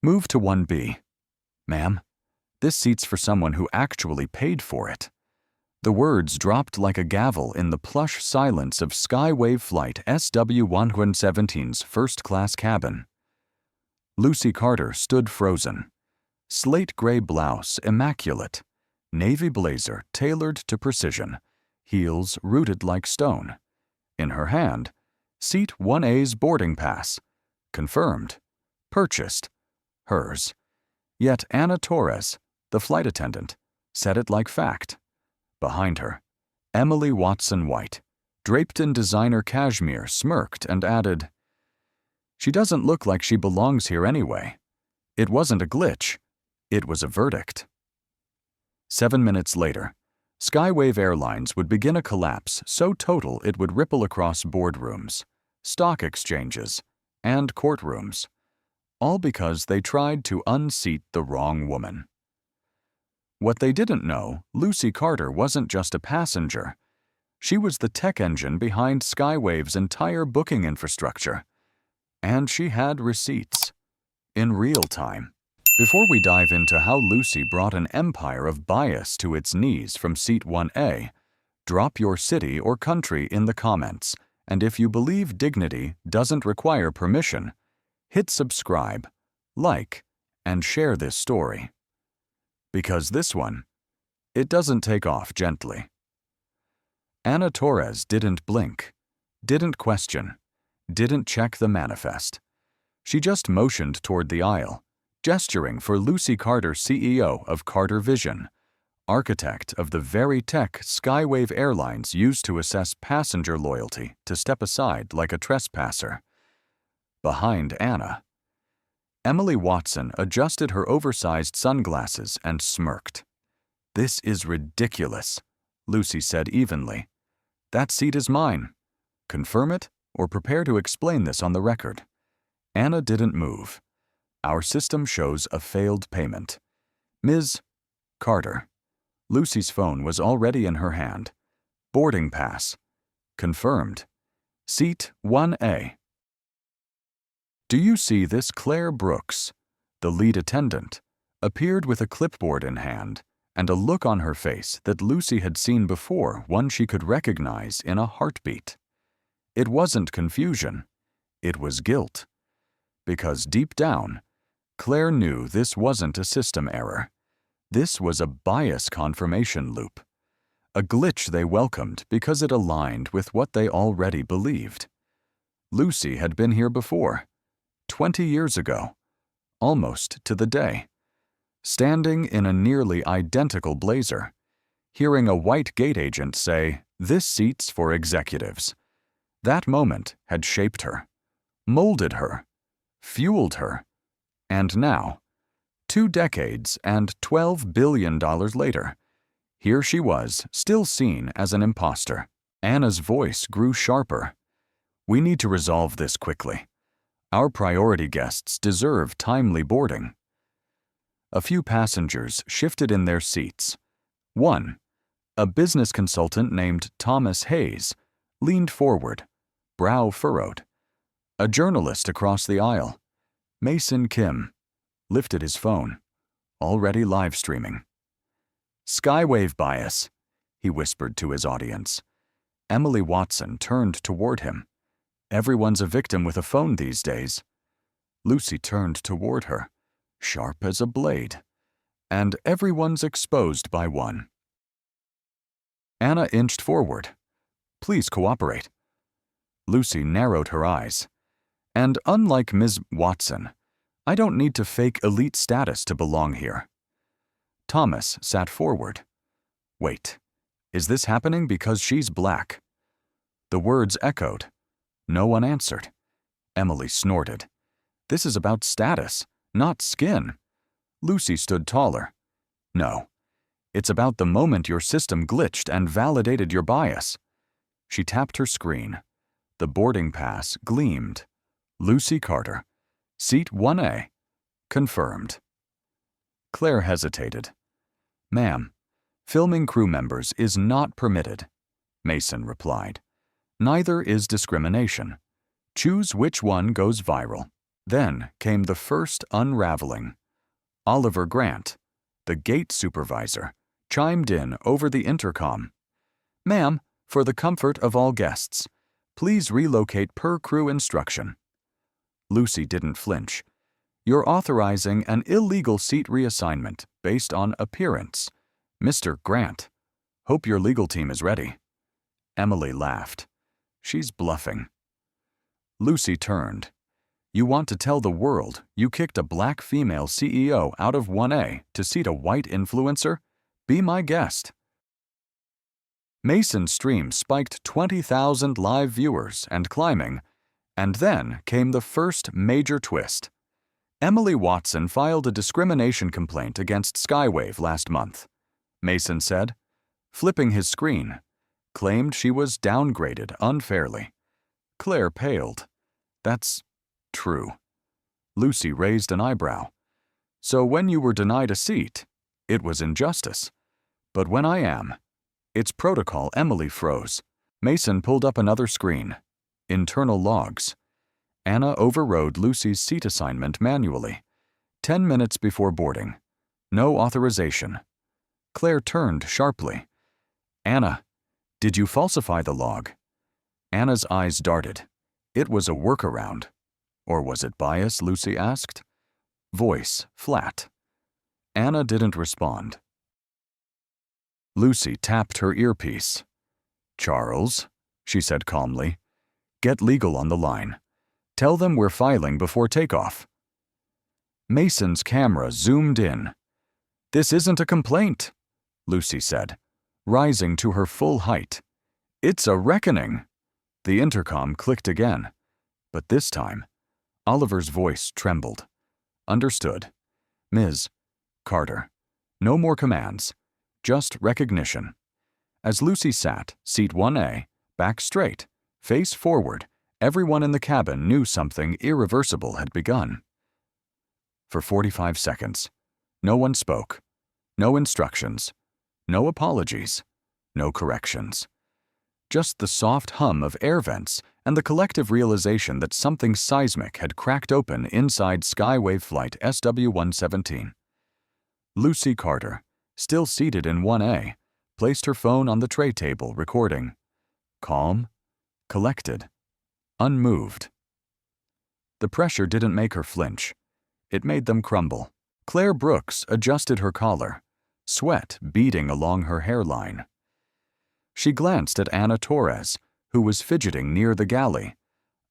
Move to 1B. Ma'am, this seat's for someone who actually paid for it. The words dropped like a gavel in the plush silence of Skywave Flight SW-117's first-class cabin. Lucy Carter stood frozen. Slate gray blouse immaculate, navy blazer tailored to precision, heels rooted like stone. In her hand, Seat 1A's boarding pass. Confirmed. Purchased. Hers. Yet Anna Torres, the flight attendant, said it like fact. Behind her, Emily Watson White, draped in designer cashmere, smirked and added, "She doesn't look like she belongs here anyway. It wasn't a glitch. It was a verdict." 7 minutes later, Skywave Airlines would begin a collapse so total it would ripple across boardrooms, stock exchanges, and courtrooms, all because they tried to unseat the wrong woman. What they didn't know, Lucy Carter wasn't just a passenger. She was the tech engine behind Skywave's entire booking infrastructure. And she had receipts. In real time. Before we dive into how Lucy brought an empire of bias to its knees from Seat 1A, drop your city or country in the comments, and if you believe dignity doesn't require permission, hit subscribe, like, and share this story. Because this one, it doesn't take off gently. Anna Torres didn't blink, didn't question, didn't check the manifest. She just motioned toward the aisle, gesturing for Lucy Carter, CEO of Carter Vision, architect of the very tech Skywave Airlines used to assess passenger loyalty, to step aside like a trespasser. Behind Anna, Emily Watson adjusted her oversized sunglasses and smirked. "This is ridiculous," Lucy said evenly. "That seat is mine. Confirm it or prepare to explain this on the record." Anna didn't move. "Our system shows a failed payment. Ms. Carter." Lucy's phone was already in her hand. "Boarding pass. Confirmed. Seat 1A. Do you see this? Claire Brooks, the lead attendant, appeared with a clipboard in hand and a look on her face that Lucy had seen before, one she could recognize in a heartbeat. It wasn't confusion. It was guilt. Because deep down, Claire knew this wasn't a system error. This was a bias confirmation loop. A glitch they welcomed because it aligned with what they already believed. Lucy had been here before. 20 years ago, almost to the day, standing in a nearly identical blazer, hearing a white gate agent say, "This seat's for executives." That moment had shaped her, molded her, fueled her, and now, 2 decades and $12 billion later, here she was, still seen as an imposter. Anna's voice grew sharper. "We need to resolve this quickly. Our priority guests deserve timely boarding." A few passengers shifted in their seats. One, a business consultant named Thomas Hayes, leaned forward, brow furrowed. A journalist across the aisle, Mason Kim, lifted his phone, already live streaming. "Skywave bias," he whispered to his audience. Emily Watson turned toward him. "Everyone's a victim with a phone these days." Lucy turned toward her, sharp as a blade. "And everyone's exposed by one." Anna inched forward. "Please cooperate." Lucy narrowed her eyes. "And unlike Ms. Watson, I don't need to fake elite status to belong here." Thomas sat forward. "Wait, is this happening because she's black?" The words echoed. No one answered. Emily snorted. "This is about status, not skin." Lucy stood taller. "No, it's about the moment your system glitched and validated your bias." She tapped her screen. The boarding pass gleamed. "Lucy Carter, Seat 1A. Confirmed." Claire hesitated. "Ma'am, filming crew members is not permitted," Mason replied. "Neither is discrimination. Choose which one goes viral. Then came the first unraveling. Oliver Grant, the gate supervisor, chimed in over the intercom. "Ma'am, for the comfort of all guests, please relocate per crew instruction." Lucy didn't flinch. "You're authorizing an illegal seat reassignment based on appearance. Mr. Grant, hope your legal team is ready." Emily laughed. "She's bluffing." Lucy turned. "You want to tell the world you kicked a black female CEO out of 1A to seat a white influencer? Be my guest." Mason's stream spiked 20,000 live viewers and climbing, and then came the first major twist. Emily Watson filed a discrimination complaint against Skywave last month, Mason said, flipping his screen, claimed she was downgraded unfairly. Claire paled. "That's true." Lucy raised an eyebrow. "So when you were denied a seat, it was injustice. But when I am, it's protocol." Emily froze. Mason pulled up another screen. Internal logs. Anna overrode Lucy's seat assignment manually. 10 minutes before boarding. No authorization. Claire turned sharply. "Anna, did you falsify the log?" Anna's eyes darted. It was a workaround. Or was it bias, Lucy asked. Voice flat. Anna didn't respond. Lucy tapped her earpiece. "Charles," she said calmly, "get legal on the line. Tell them we're filing before takeoff." Mason's camera zoomed in. "This isn't a complaint," Lucy said, rising to her full height. "It's a reckoning." The intercom clicked again, but this time, Oliver's voice trembled. "Understood. Ms. Carter, no more commands, just recognition." As Lucy sat, seat 1A, back straight, face forward, everyone in the cabin knew something irreversible had begun. For 45 seconds, no one spoke. No instructions. No apologies. No corrections. Just the soft hum of air vents and the collective realization that something seismic had cracked open inside Skywave Flight SW-117. Lucy Carter, still seated in 1A, placed her phone on the tray table, recording. Calm, collected, unmoved. The pressure didn't make her flinch. It made them crumble. Claire Brooks adjusted her collar, sweat beading along her hairline. She glanced at Anna Torres, who was fidgeting near the galley,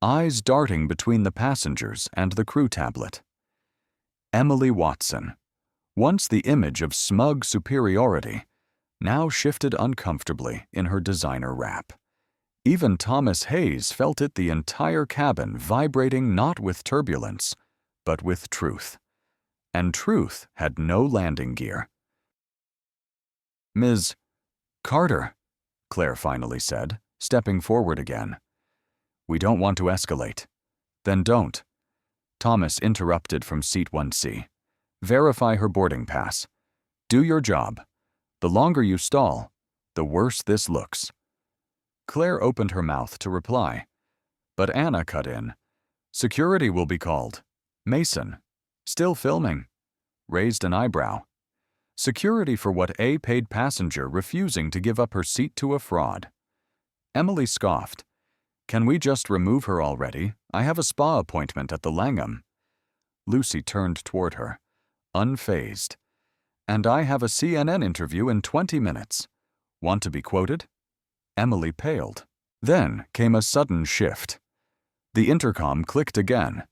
eyes darting between the passengers and the crew tablet. Emily Watson, once the image of smug superiority, now shifted uncomfortably in her designer wrap. Even Thomas Hayes felt it, the entire cabin vibrating not with turbulence, but with truth. And truth had no landing gear. "Ms. Carter," Claire finally said, stepping forward again. "We don't want to escalate." "Then don't." Thomas interrupted from seat 1C. "Verify her boarding pass. Do your job. The longer you stall, the worse this looks." Claire opened her mouth to reply, but Anna cut in. "Security will be called." Mason, still filming, raised an eyebrow. Security for what a paid passenger refusing to give up her seat to a fraud. Emily scoffed. "Can we just remove her already? I have a spa appointment at the Langham." Lucy turned toward her, unfazed. "And I have a CNN interview in 20 minutes. Want to be quoted?" Emily paled. Then came a sudden shift. The intercom clicked again.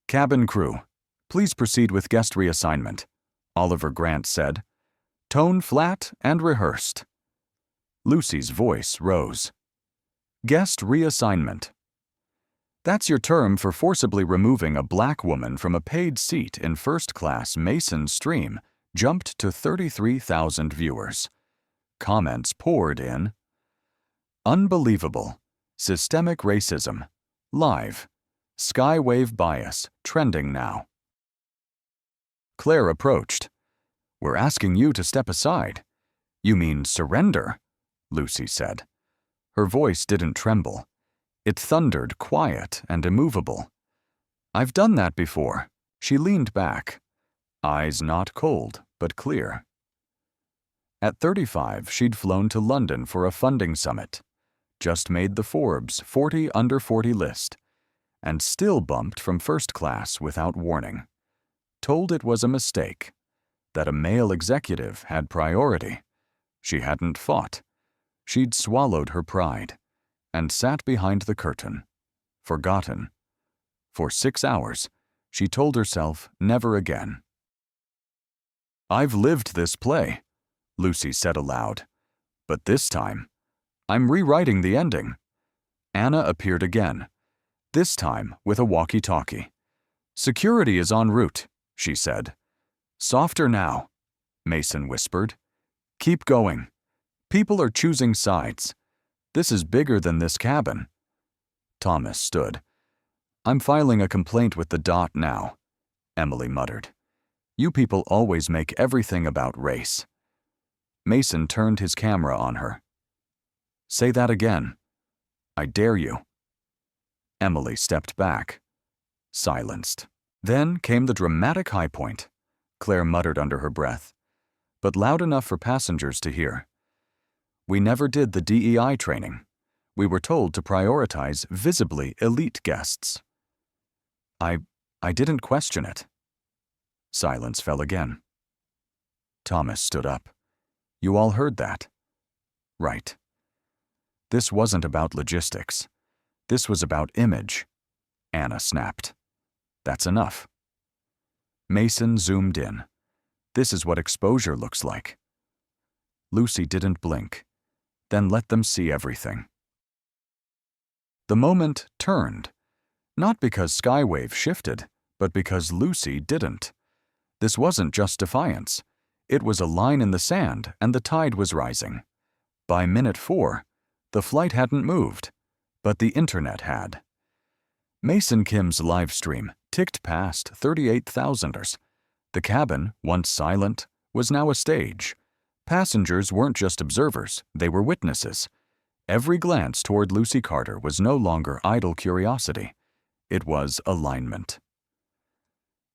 "Cabin crew, please proceed with guest reassignment," Oliver Grant said. Tone flat and rehearsed. Lucy's voice rose. "Guest reassignment. That's your term for forcibly removing a black woman from a paid seat in first-class Mason stream jumped to 33,000 viewers. Comments poured in. Unbelievable. Systemic racism. Live. Skywave bias, trending now. Claire approached. "We're asking you to step aside." "You mean surrender?" Lucy said. Her voice didn't tremble. It thundered quiet and immovable. I've done that before. She leaned back, eyes not cold, but clear. At 35, she'd flown to London for a funding summit, just made the Forbes 40 under 40 list, and still bumped from first class without warning. Told it was a mistake, that a male executive had priority. She hadn't fought. She'd swallowed her pride and sat behind the curtain, forgotten. For 6 hours, she told herself never again. "I've lived this play," Lucy said aloud. "But this time, I'm rewriting the ending." Anna appeared again, this time with a walkie-talkie. "Security is en route," she said. "Softer now," Mason whispered. "Keep going. People are choosing sides. This is bigger than this cabin." Thomas stood. "I'm filing a complaint with the Dot now," Emily muttered. "You people always make everything about race." Mason turned his camera on her. "Say that again. I dare you." Emily stepped back, silenced. Then came the dramatic high point, Claire muttered under her breath, but loud enough for passengers to hear. "We never did the DEI training. We were told to prioritize visibly elite guests." I didn't question it." Silence fell again. Thomas stood up. "You all heard that?" "Right." "This wasn't about logistics. This was about image," Anna snapped. "That's enough." Mason zoomed in. "This is what exposure looks like." Lucy didn't blink, then let them see everything. The moment turned, not because Skywave shifted, but because Lucy didn't. This wasn't just defiance. It was a line in the sand, and the tide was rising. By minute 4, the flight hadn't moved, but the internet had. Mason Kim's live stream ticked past 38,000ers. The cabin, once silent, was now a stage. Passengers weren't just observers, they were witnesses. Every glance toward Lucy Carter was no longer idle curiosity. It was alignment.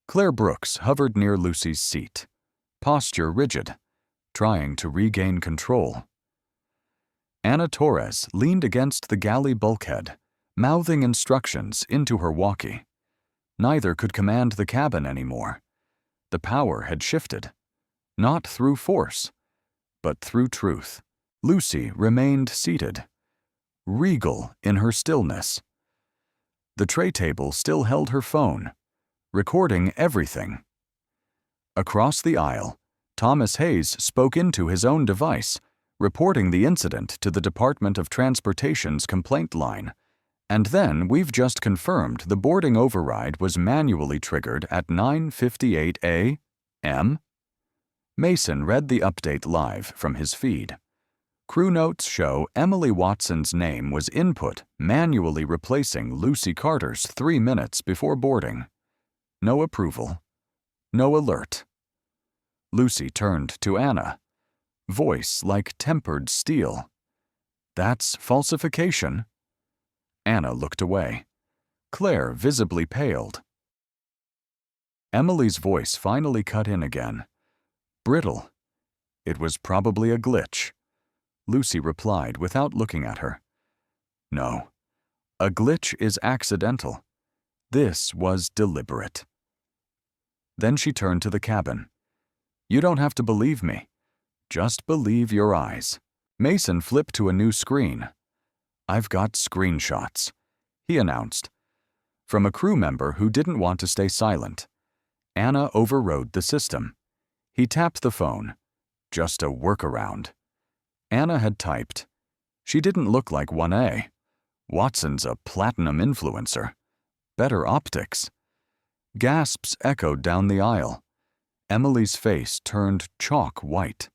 Claire Brooks hovered near Lucy's seat, posture rigid, trying to regain control. Anna Torres leaned against the galley bulkhead, mouthing instructions into her walkie. Neither could command the cabin anymore. The power had shifted, not through force, but through truth. Lucy remained seated, regal in her stillness. The tray table still held her phone, recording everything. Across the aisle, Thomas Hayes spoke into his own device, reporting the incident to the Department of Transportation's complaint line. And then we've just confirmed the boarding override was manually triggered at 9:58 a.m. Mason read the update live from his feed. Crew notes show Emily Watson's name was input, manually replacing Lucy Carter's 3 minutes before boarding. No approval. No alert. Lucy turned to Anna, voice like tempered steel. "That's falsification." Anna looked away. Claire visibly paled. Emily's voice finally cut in again. Brittle. It was probably a glitch. Lucy replied without looking at her. "No. A glitch is accidental. This was deliberate." Then she turned to the cabin. "You don't have to believe me. Just believe your eyes." Mason flipped to a new screen. "I've got screenshots," he announced, from a crew member who didn't want to stay silent. Anna overrode the system. He tapped the phone. Just a workaround. Anna had typed. She didn't look like 1A. Watson's a platinum influencer. Better optics. Gasps echoed down the aisle. Emily's face turned chalk white.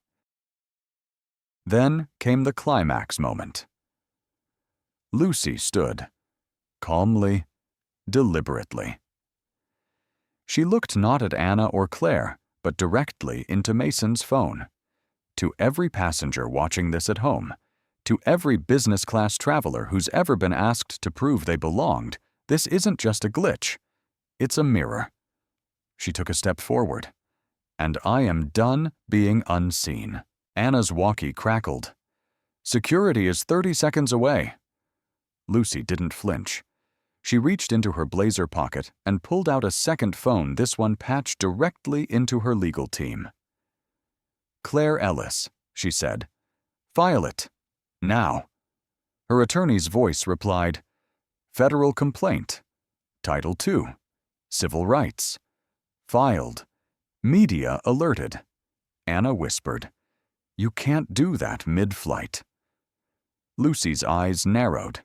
Then came the climax moment. Lucy stood, calmly, deliberately. She looked not at Anna or Claire, but directly into Mason's phone. To every passenger watching this at home, to every business-class traveler who's ever been asked to prove they belonged, this isn't just a glitch. It's a mirror. She took a step forward. And I am done being unseen. Anna's walkie crackled. Security is 30 seconds away. Lucy didn't flinch. She reached into her blazer pocket and pulled out a second phone, this one patched directly into her legal team. Claire Ellis, she said. File it. Now. Her attorney's voice replied, Federal complaint. Title 2. Civil rights. Filed. Media alerted. Anna whispered, You can't do that mid-flight. Lucy's eyes narrowed.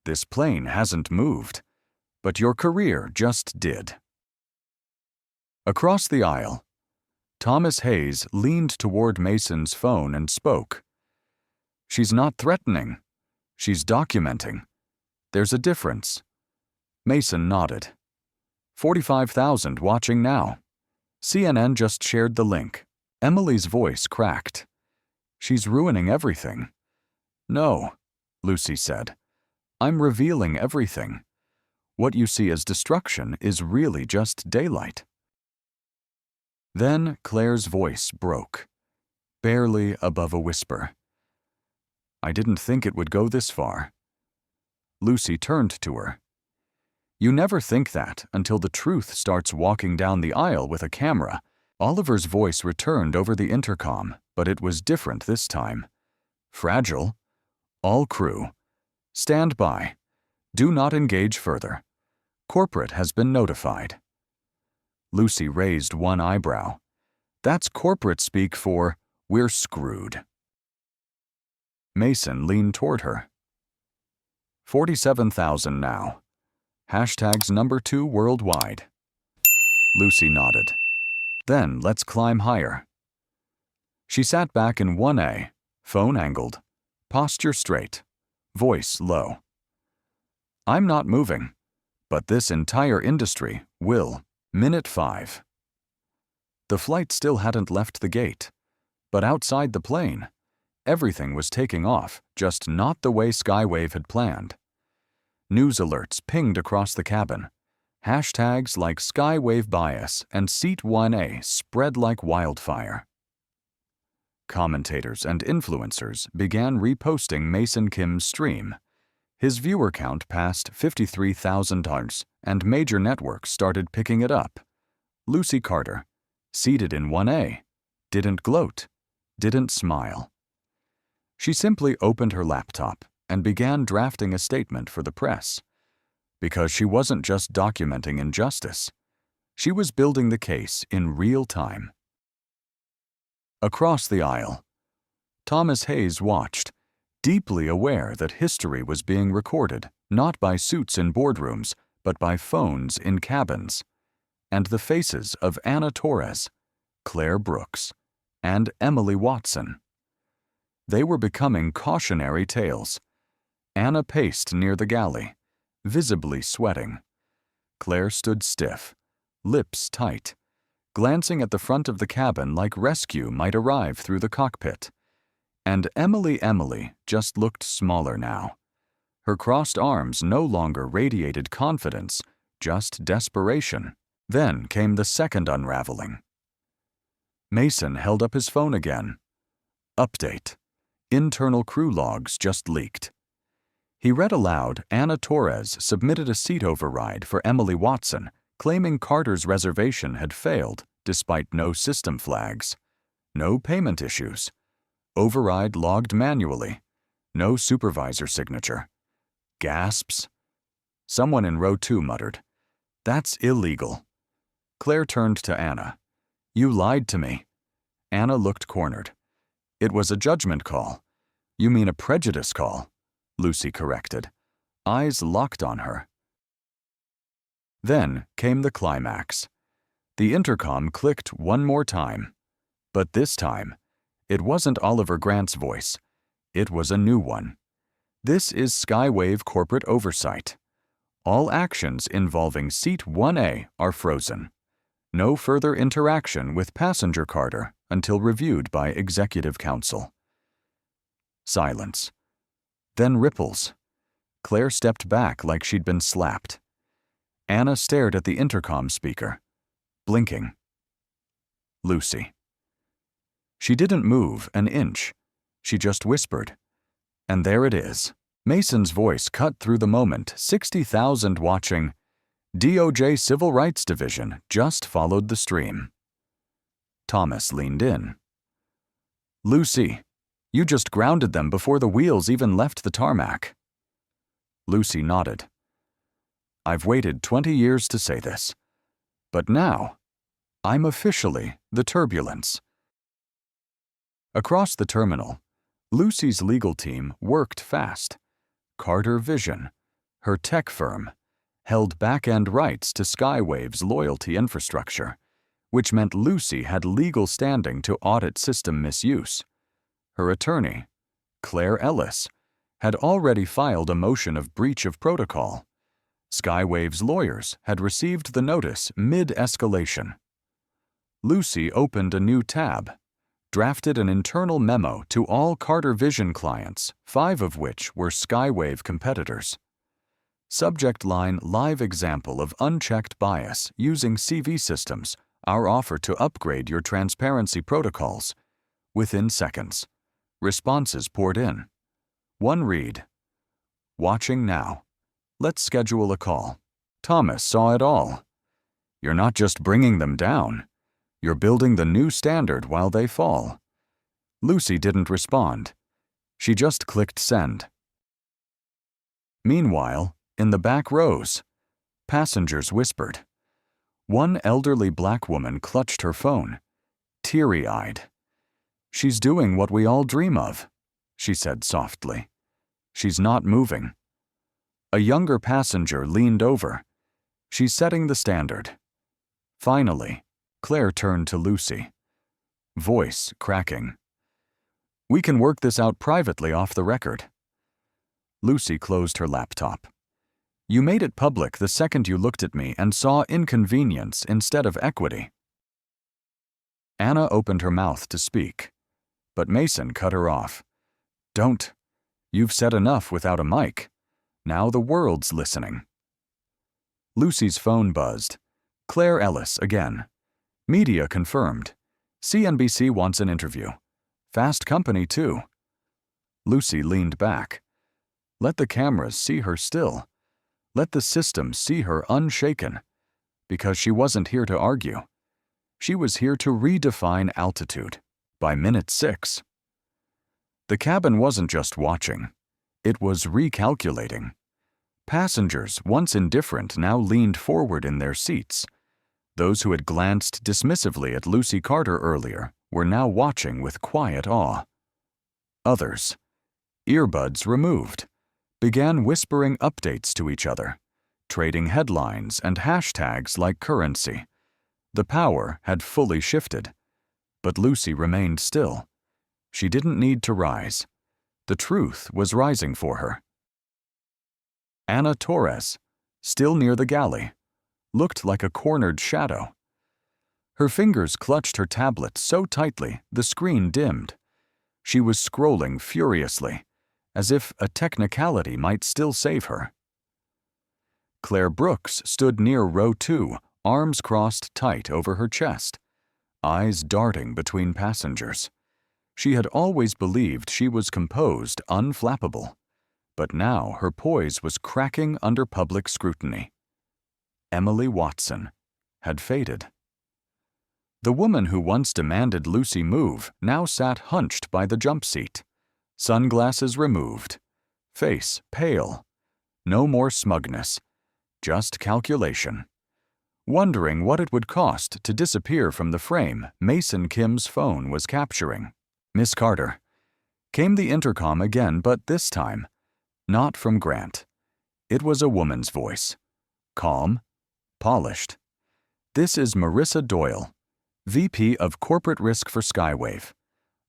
This plane hasn't moved, but your career just did. Across the aisle, Thomas Hayes leaned toward Mason's phone and spoke. She's not threatening. She's documenting. There's a difference. Mason nodded. 45,000 watching now. CNN just shared the link. Emily's voice cracked. She's ruining everything. No, Lucy said. I'm revealing everything. What you see as destruction is really just daylight. Then Claire's voice broke, barely above a whisper. I didn't think it would go this far. Lucy turned to her. You never think that until the truth starts walking down the aisle with a camera. Oliver's voice returned over the intercom, but it was different this time. Fragile. All crew. Stand by. Do not engage further. Corporate has been notified. Lucy raised one eyebrow. That's corporate speak for, we're screwed. Mason leaned toward her. 47,000 now. Hashtags #2 worldwide. Lucy nodded. Then let's climb higher. She sat back in 1A, phone angled, posture straight, voice low. I'm not moving, but this entire industry will. Minute 5. The flight still hadn't left the gate, but outside the plane, everything was taking off, just not the way Skywave had planned. News alerts pinged across the cabin. Hashtags like Skywave bias and Seat 1A spread like wildfire. Commentators and influencers began reposting Mason Kim's stream. His viewer count passed 53,000, and major networks started picking it up. Lucy Carter, seated in 1A, didn't gloat, didn't smile. She simply opened her laptop and began drafting a statement for the press. Because she wasn't just documenting injustice. She was building the case in real time. Across the aisle, Thomas Hayes watched, deeply aware that history was being recorded not by suits in boardrooms, but by phones in cabins, and the faces of Anna Torres, Claire Brooks, and Emily Watson. They were becoming cautionary tales. Anna paced near the galley, visibly sweating. Claire stood stiff, lips tight, glancing at the front of the cabin like rescue might arrive through the cockpit. And Emily just looked smaller now. Her crossed arms no longer radiated confidence, just desperation. Then came the second unraveling. Mason held up his phone again. Update. Internal crew logs just leaked. He read aloud Anna Torres submitted a seat override for Emily Watson, claiming Carter's reservation had failed despite no system flags. No payment issues. Override logged manually. No supervisor signature. Gasps. Someone in row 2 muttered, That's illegal. Claire turned to Anna. You lied to me. Anna looked cornered. It was a judgment call. You mean a prejudice call, Lucy corrected. Eyes locked on her. Then came the climax. The intercom clicked one more time. But this time, it wasn't Oliver Grant's voice. It was a new one. This is Skywave corporate oversight. All actions involving Seat 1A are frozen. No further interaction with passenger Carter until reviewed by Executive Council. Silence. Then ripples. Claire stepped back like she'd been slapped. Anna stared at the intercom speaker, blinking. Lucy. She didn't move an inch. She just whispered. And there it is. Mason's voice cut through the moment 60,000 watching. DOJ Civil Rights Division just followed the stream. Thomas leaned in. Lucy, you just grounded them before the wheels even left the tarmac. Lucy nodded. I've waited 20 years to say this. But now, I'm officially the turbulence. Across the terminal, Lucy's legal team worked fast. Carter Vision, her tech firm, held back-end rights to Skywave's loyalty infrastructure, which meant Lucy had legal standing to audit system misuse. Her attorney, Claire Ellis, had already filed a motion of breach of protocol. Skywave's lawyers had received the notice mid-escalation. Lucy opened a new tab, drafted an internal memo to all Carter Vision clients, 5 of which were Skywave competitors. Subject line: live example of unchecked bias using CV systems. Our offer to upgrade your transparency protocols. Within seconds, responses poured in. One read: watching now. Let's schedule a call. Thomas saw it all. You're not just bringing them down. You're building the new standard while they fall. Lucy didn't respond. She just clicked send. Meanwhile, in the back rows, passengers whispered. One elderly black woman clutched her phone, teary-eyed. She's doing what we all dream of, she said softly. She's not moving. A younger passenger leaned over. She's setting the standard. Finally, Claire turned to Lucy, voice cracking. We can work this out privately off the record. Lucy closed her laptop. You made it public the second you looked at me and saw inconvenience instead of equity. Anna opened her mouth to speak, but Mason cut her off. Don't. You've said enough without a mic. Now the world's listening. Lucy's phone buzzed. Claire Ellis again. Media confirmed. CNBC wants an interview. Fast company, too. Lucy leaned back. Let the cameras see her still. Let the system see her unshaken. Because she wasn't here to argue. She was here to redefine altitude. By minute 6. The cabin wasn't just watching. It was recalculating. Passengers, once indifferent, now leaned forward in their seats. Those who had glanced dismissively at Lucy Carter earlier were now watching with quiet awe. Others, earbuds removed, began whispering updates to each other, trading headlines and hashtags like currency. The power had fully shifted, but Lucy remained still. She didn't need to rise. The truth was rising for her. Ana Torres, still near the galley, looked like a cornered shadow. Her fingers clutched her tablet so tightly the screen dimmed. She was scrolling furiously, as if a technicality might still save her. Claire Brooks stood near row 2, arms crossed tight over her chest, eyes darting between passengers. She had always believed she was composed, unflappable, but now her poise was cracking under public scrutiny. Emily Watson had faded. The woman who once demanded Lucy move now sat hunched by the jump seat, sunglasses removed, face pale. No more smugness, just calculation. Wondering what it would cost to disappear from the frame Mason Kim's phone was capturing. Miss Carter. Came the intercom again, but this time, not from Grant. It was a woman's voice. Calm, polished. This is Marissa Doyle, VP of Corporate Risk for Skywave.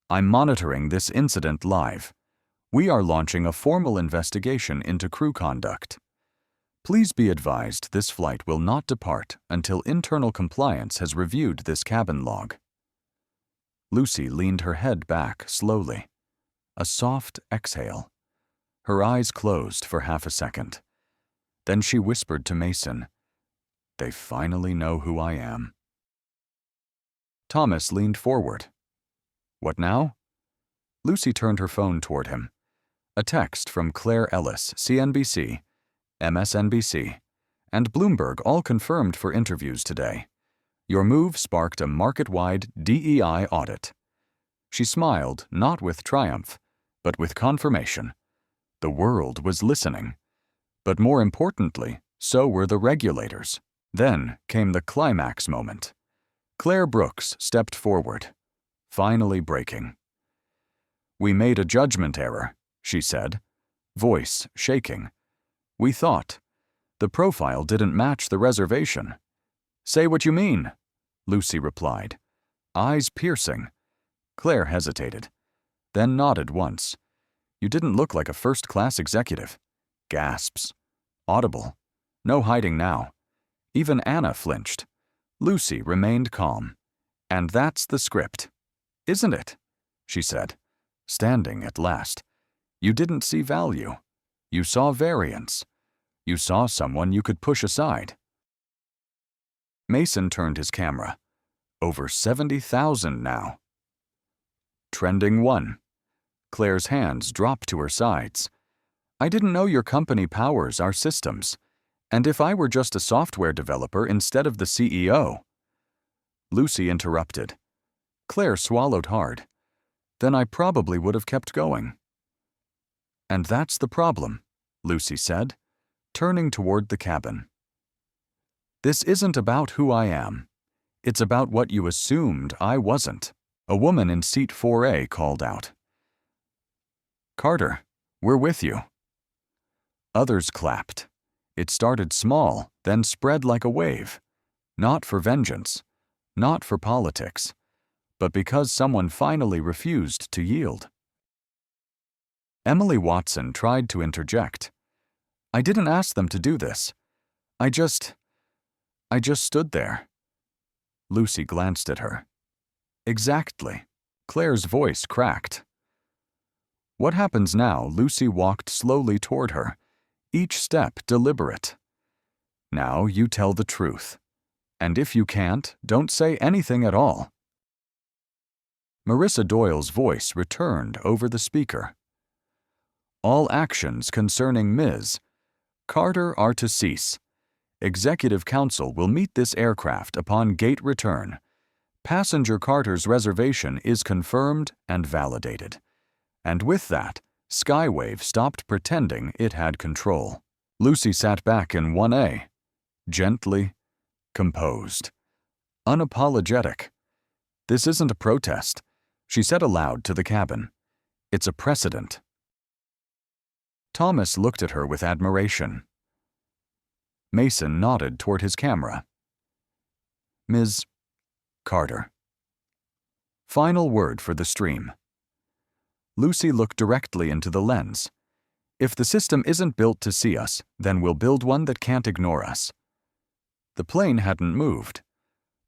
I'm monitoring this incident live. We are launching a formal investigation into crew conduct. Please be advised this flight will not depart until internal compliance has reviewed this cabin log. Lucy leaned her head back slowly. A soft exhale. Her eyes closed for half a second. Then she whispered to Mason, They finally know who I am. Thomas leaned forward. What now? Lucy turned her phone toward him. A text from Claire Ellis, CNBC, MSNBC, and Bloomberg all confirmed for interviews today. Your move sparked a market-wide DEI audit. She smiled, not with triumph, but with confirmation. The world was listening. But more importantly, so were the regulators. Then came the climax moment. Claire Brooks stepped forward, finally breaking. We made a judgment error, she said, voice shaking. We thought. The profile didn't match the reservation. Say what you mean, Lucy replied, eyes piercing. Claire hesitated, then nodded once. You didn't look like a first-class executive. Gasps. Audible. No hiding now. Even Anna flinched. Lucy remained calm. And that's the script. Isn't it? She said, standing at last. You didn't see value. You saw variance. You saw someone you could push aside. Mason turned his camera. Over 70,000 now. Trending 1. Claire's hands dropped to her sides. I didn't know your company powers our systems. And if I were just a software developer instead of the CEO? Lucy interrupted. Claire swallowed hard. Then I probably would have kept going. And that's the problem, Lucy said, turning toward the cabin. This isn't about who I am. It's about what you assumed I wasn't. A woman in seat 4A called out. Carter, we're with you. Others clapped. It started small, then spread like a wave. Not for vengeance, not for politics, but because someone finally refused to yield. Emily Watson tried to interject. I didn't ask them to do this. I just stood there. Lucy glanced at her. Exactly. Claire's voice cracked. What happens now? Lucy walked slowly toward her, each step deliberate. Now you tell the truth. And if you can't, don't say anything at all. Marissa Doyle's voice returned over the speaker. All actions concerning Ms. Carter are to cease. Executive Council will meet this aircraft upon gate return. Passenger Carter's reservation is confirmed and validated. And with that, Skywave stopped pretending it had control. Lucy sat back in 1A, gently, composed, unapologetic. This isn't a protest, she said aloud to the cabin. It's a precedent. Thomas looked at her with admiration. Mason nodded toward his camera. Ms. Carter. Final word for the stream. Lucy looked directly into the lens. If the system isn't built to see us, then we'll build one that can't ignore us. The plane hadn't moved,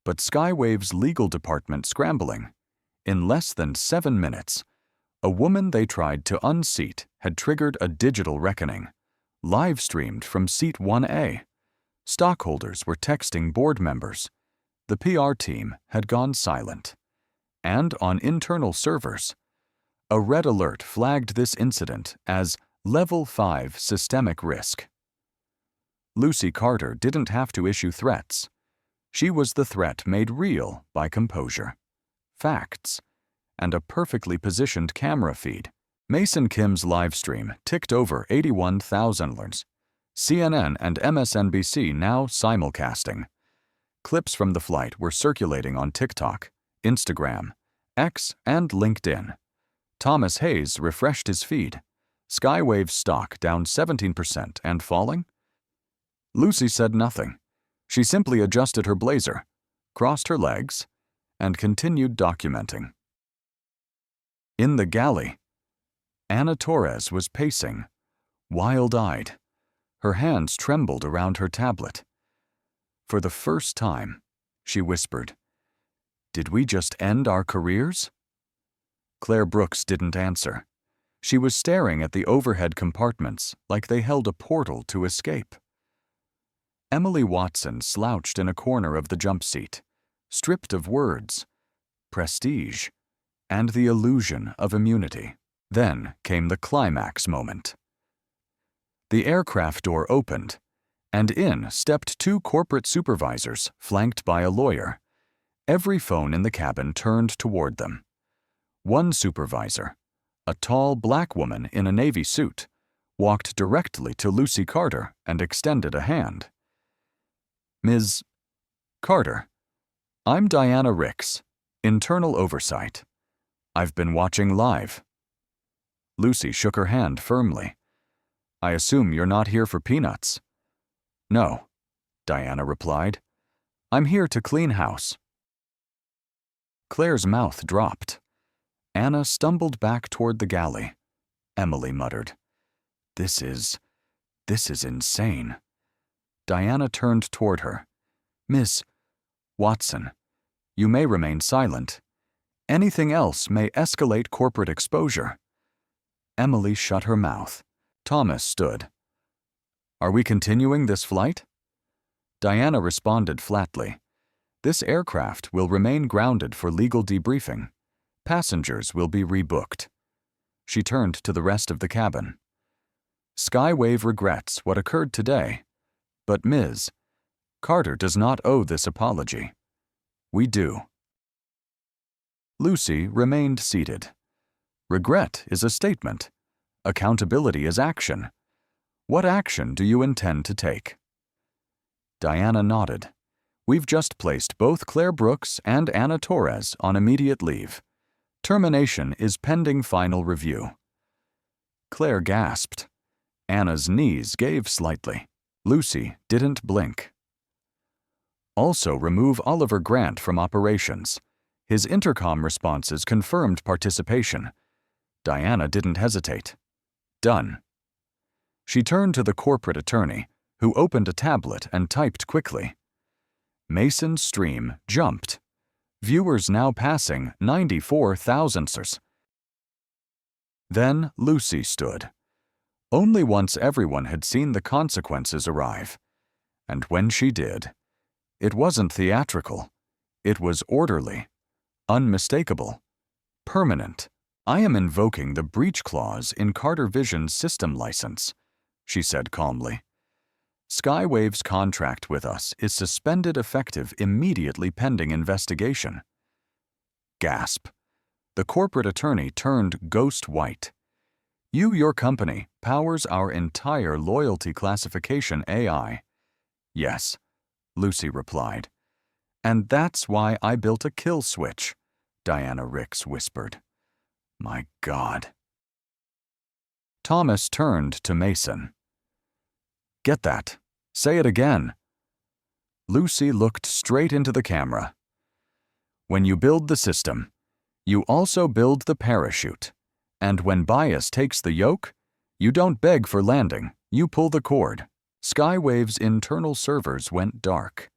but Skywave's legal department scrambling. In less than 7 minutes, a woman they tried to unseat had triggered a digital reckoning, live-streamed from seat 1A. Stockholders were texting board members. The PR team had gone silent. And on internal servers, a red alert flagged this incident as Level 5 systemic risk. Lucy Carter didn't have to issue threats. She was the threat made real by composure, facts, and a perfectly positioned camera feed. Mason Kim's livestream ticked over 81,000 learns. CNN and MSNBC now simulcasting. Clips from the flight were circulating on TikTok, Instagram, X, and LinkedIn. Thomas Hayes refreshed his feed. Skywave's stock down 17% and falling? Lucy said nothing. She simply adjusted her blazer, crossed her legs, and continued documenting. In the galley, Anna Torres was pacing, wild-eyed. Her hands trembled around her tablet. For the first time, she whispered, "Did we just end our careers?" Claire Brooks didn't answer. She was staring at the overhead compartments like they held a portal to escape. Emily Watson slouched in a corner of the jump seat, stripped of words, prestige, and the illusion of immunity. Then came the climax moment. The aircraft door opened, and in stepped two corporate supervisors flanked by a lawyer. Every phone in the cabin turned toward them. One supervisor, a tall black woman in a navy suit, walked directly to Lucy Carter and extended a hand. "Ms. Carter, I'm Diana Ricks, Internal Oversight. I've been watching live." Lucy shook her hand firmly. "I assume you're not here for peanuts." "No," Diana replied. "I'm here to clean house." Claire's mouth dropped. Anna stumbled back toward the galley. Emily muttered, This is insane." Diana turned toward her. "Miss Watson, you may remain silent. Anything else may escalate corporate exposure." Emily shut her mouth. Thomas stood. "Are we continuing this flight?" Diana responded flatly. "This aircraft will remain grounded for legal debriefing. Passengers will be rebooked." She turned to the rest of the cabin. "Skywave regrets what occurred today, but Ms. Carter does not owe this apology. We do." Lucy remained seated. Regret is a statement. Accountability is action. What action do you intend to take? Diana nodded. "We've just placed both Claire Brooks and Anna Torres on immediate leave. Termination is pending final review." Claire gasped. Anna's knees gave slightly. Lucy didn't blink. "Also remove Oliver Grant from operations. His intercom responses confirmed participation." Diana didn't hesitate. "Done." She turned to the corporate attorney, who opened a tablet and typed quickly. Mason's stream jumped. Viewers now passing 94,000. Then Lucy stood. Only once everyone had seen the consequences arrive. And when she did, it wasn't theatrical. It was orderly, unmistakable, permanent. "I am invoking the breach clause in Carter Vision's system license," she said calmly. "Skywave's contract with us is suspended effective immediately pending investigation." Gasp. The corporate attorney turned ghost white. Your company powers our entire loyalty classification AI." "Yes," Lucy replied. "And that's why I built a kill switch," Diana Ricks whispered. "My God." Thomas turned to Mason. "Get that. Say it again." Lucy looked straight into the camera. "When you build the system, you also build the parachute. And when bias takes the yoke, you don't beg for landing, you pull the cord." Skywave's internal servers went dark.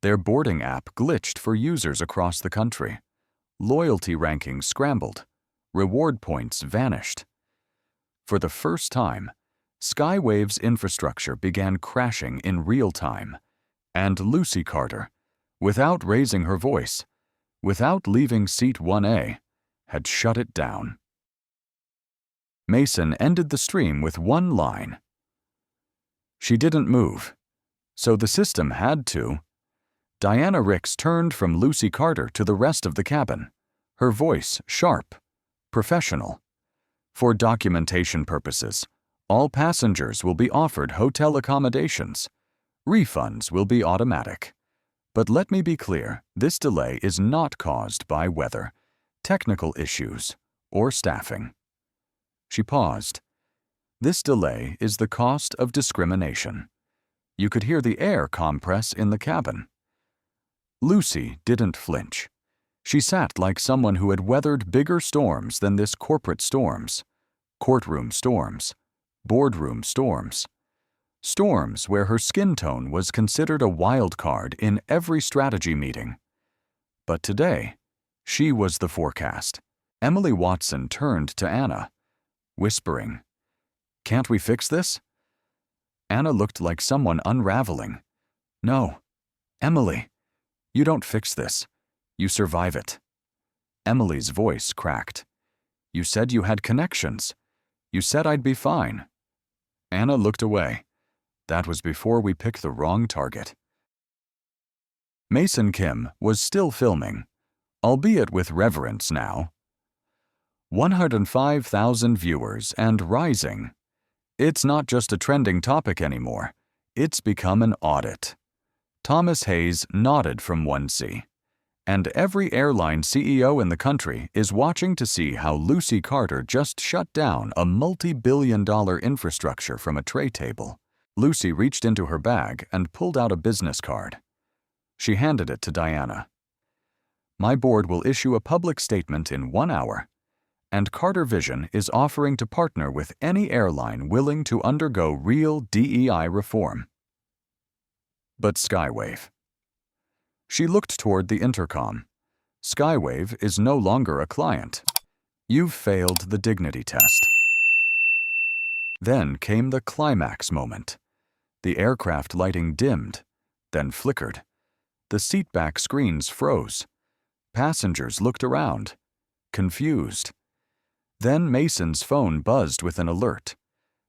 Their boarding app glitched for users across the country. Loyalty rankings scrambled. Reward points vanished. For the first time, Skywave's infrastructure began crashing in real time, and Lucy Carter, without raising her voice, without leaving seat 1A, had shut it down. Mason ended the stream with one line. "She didn't move, so the system had to." Diana Ricks turned from Lucy Carter to the rest of the cabin, her voice sharp, professional. "For documentation purposes, all passengers will be offered hotel accommodations. Refunds will be automatic. But let me be clear, this delay is not caused by weather, technical issues, or staffing." She paused. "This delay is the cost of discrimination." You could hear the air compress in the cabin. Lucy didn't flinch. She sat like someone who had weathered bigger storms than this corporate storms, courtroom storms, boardroom storms. Storms where her skin tone was considered a wild card in every strategy meeting. But today, she was the forecast. Emily Watson turned to Anna, whispering, "Can't we fix this?" Anna looked like someone unraveling. No. Emily, you don't fix this. You survive it. Emily's voice cracked. You said you had connections. You said I'd be fine. Anna looked away. That was before we picked the wrong target. Mason Kim was still filming, albeit with reverence now. 105,000 viewers and rising. It's not just a trending topic anymore. It's become an audit. Thomas Hayes nodded from 1C. And every airline CEO in the country is watching to see how Lucy Carter just shut down a multi-billion-dollar infrastructure from a tray table. Lucy reached into her bag and pulled out a business card. She handed it to Diana. My board will issue a public statement in 1 hour, and Carter Vision is offering to partner with any airline willing to undergo real DEI reform. But Skywave. She looked toward the intercom. Skywave is no longer a client. You've failed the dignity test. Then came the climax moment. The aircraft lighting dimmed, then flickered. The seatback screens froze. Passengers looked around, confused. Then Mason's phone buzzed with an alert.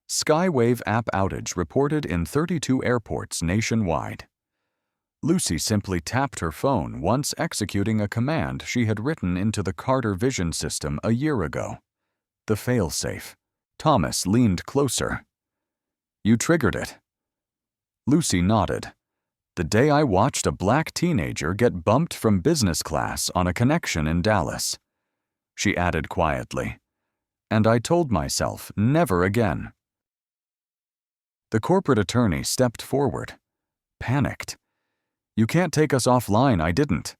Skywave app outage reported in 32 airports nationwide. Lucy simply tapped her phone, once executing a command she had written into the Carter Vision system a year ago. The failsafe. Thomas leaned closer. You triggered it. Lucy nodded. The day I watched a black teenager get bumped from business class on a connection in Dallas. She added quietly. And I told myself, never again. The corporate attorney stepped forward, panicked. You can't take us offline, I didn't,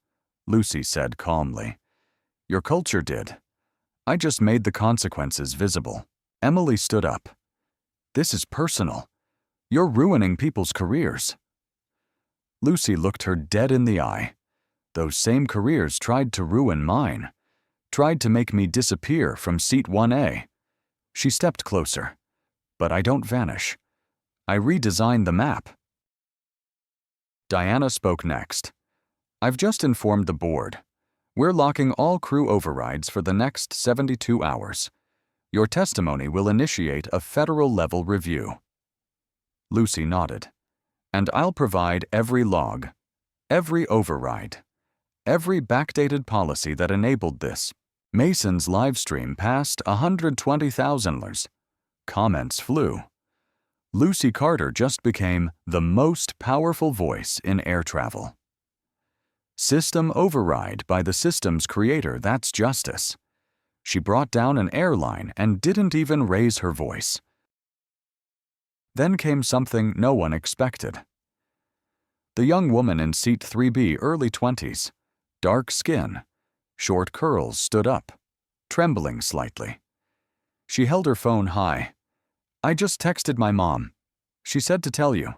Lucy said calmly. Your culture did. I just made the consequences visible. Emily stood up. This is personal. You're ruining people's careers. Lucy looked her dead in the eye. Those same careers tried to ruin mine, tried to make me disappear from seat 1A. She stepped closer. But I don't vanish. I redesigned the map. Diana spoke next. I've just informed the board. We're locking all crew overrides for the next 72 hours. Your testimony will initiate a federal-level review. Lucy nodded. And I'll provide every log, every override, every backdated policy that enabled this. Mason's livestream passed 120,000 listeners. Comments flew. Lucy Carter just became the most powerful voice in air travel. System override by the system's creator, that's justice. She brought down an airline and didn't even raise her voice. Then came something no one expected. The young woman in seat 3B, early 20s, dark skin, short curls, stood up, trembling slightly. She held her phone high. I just texted my mom. She said to tell you.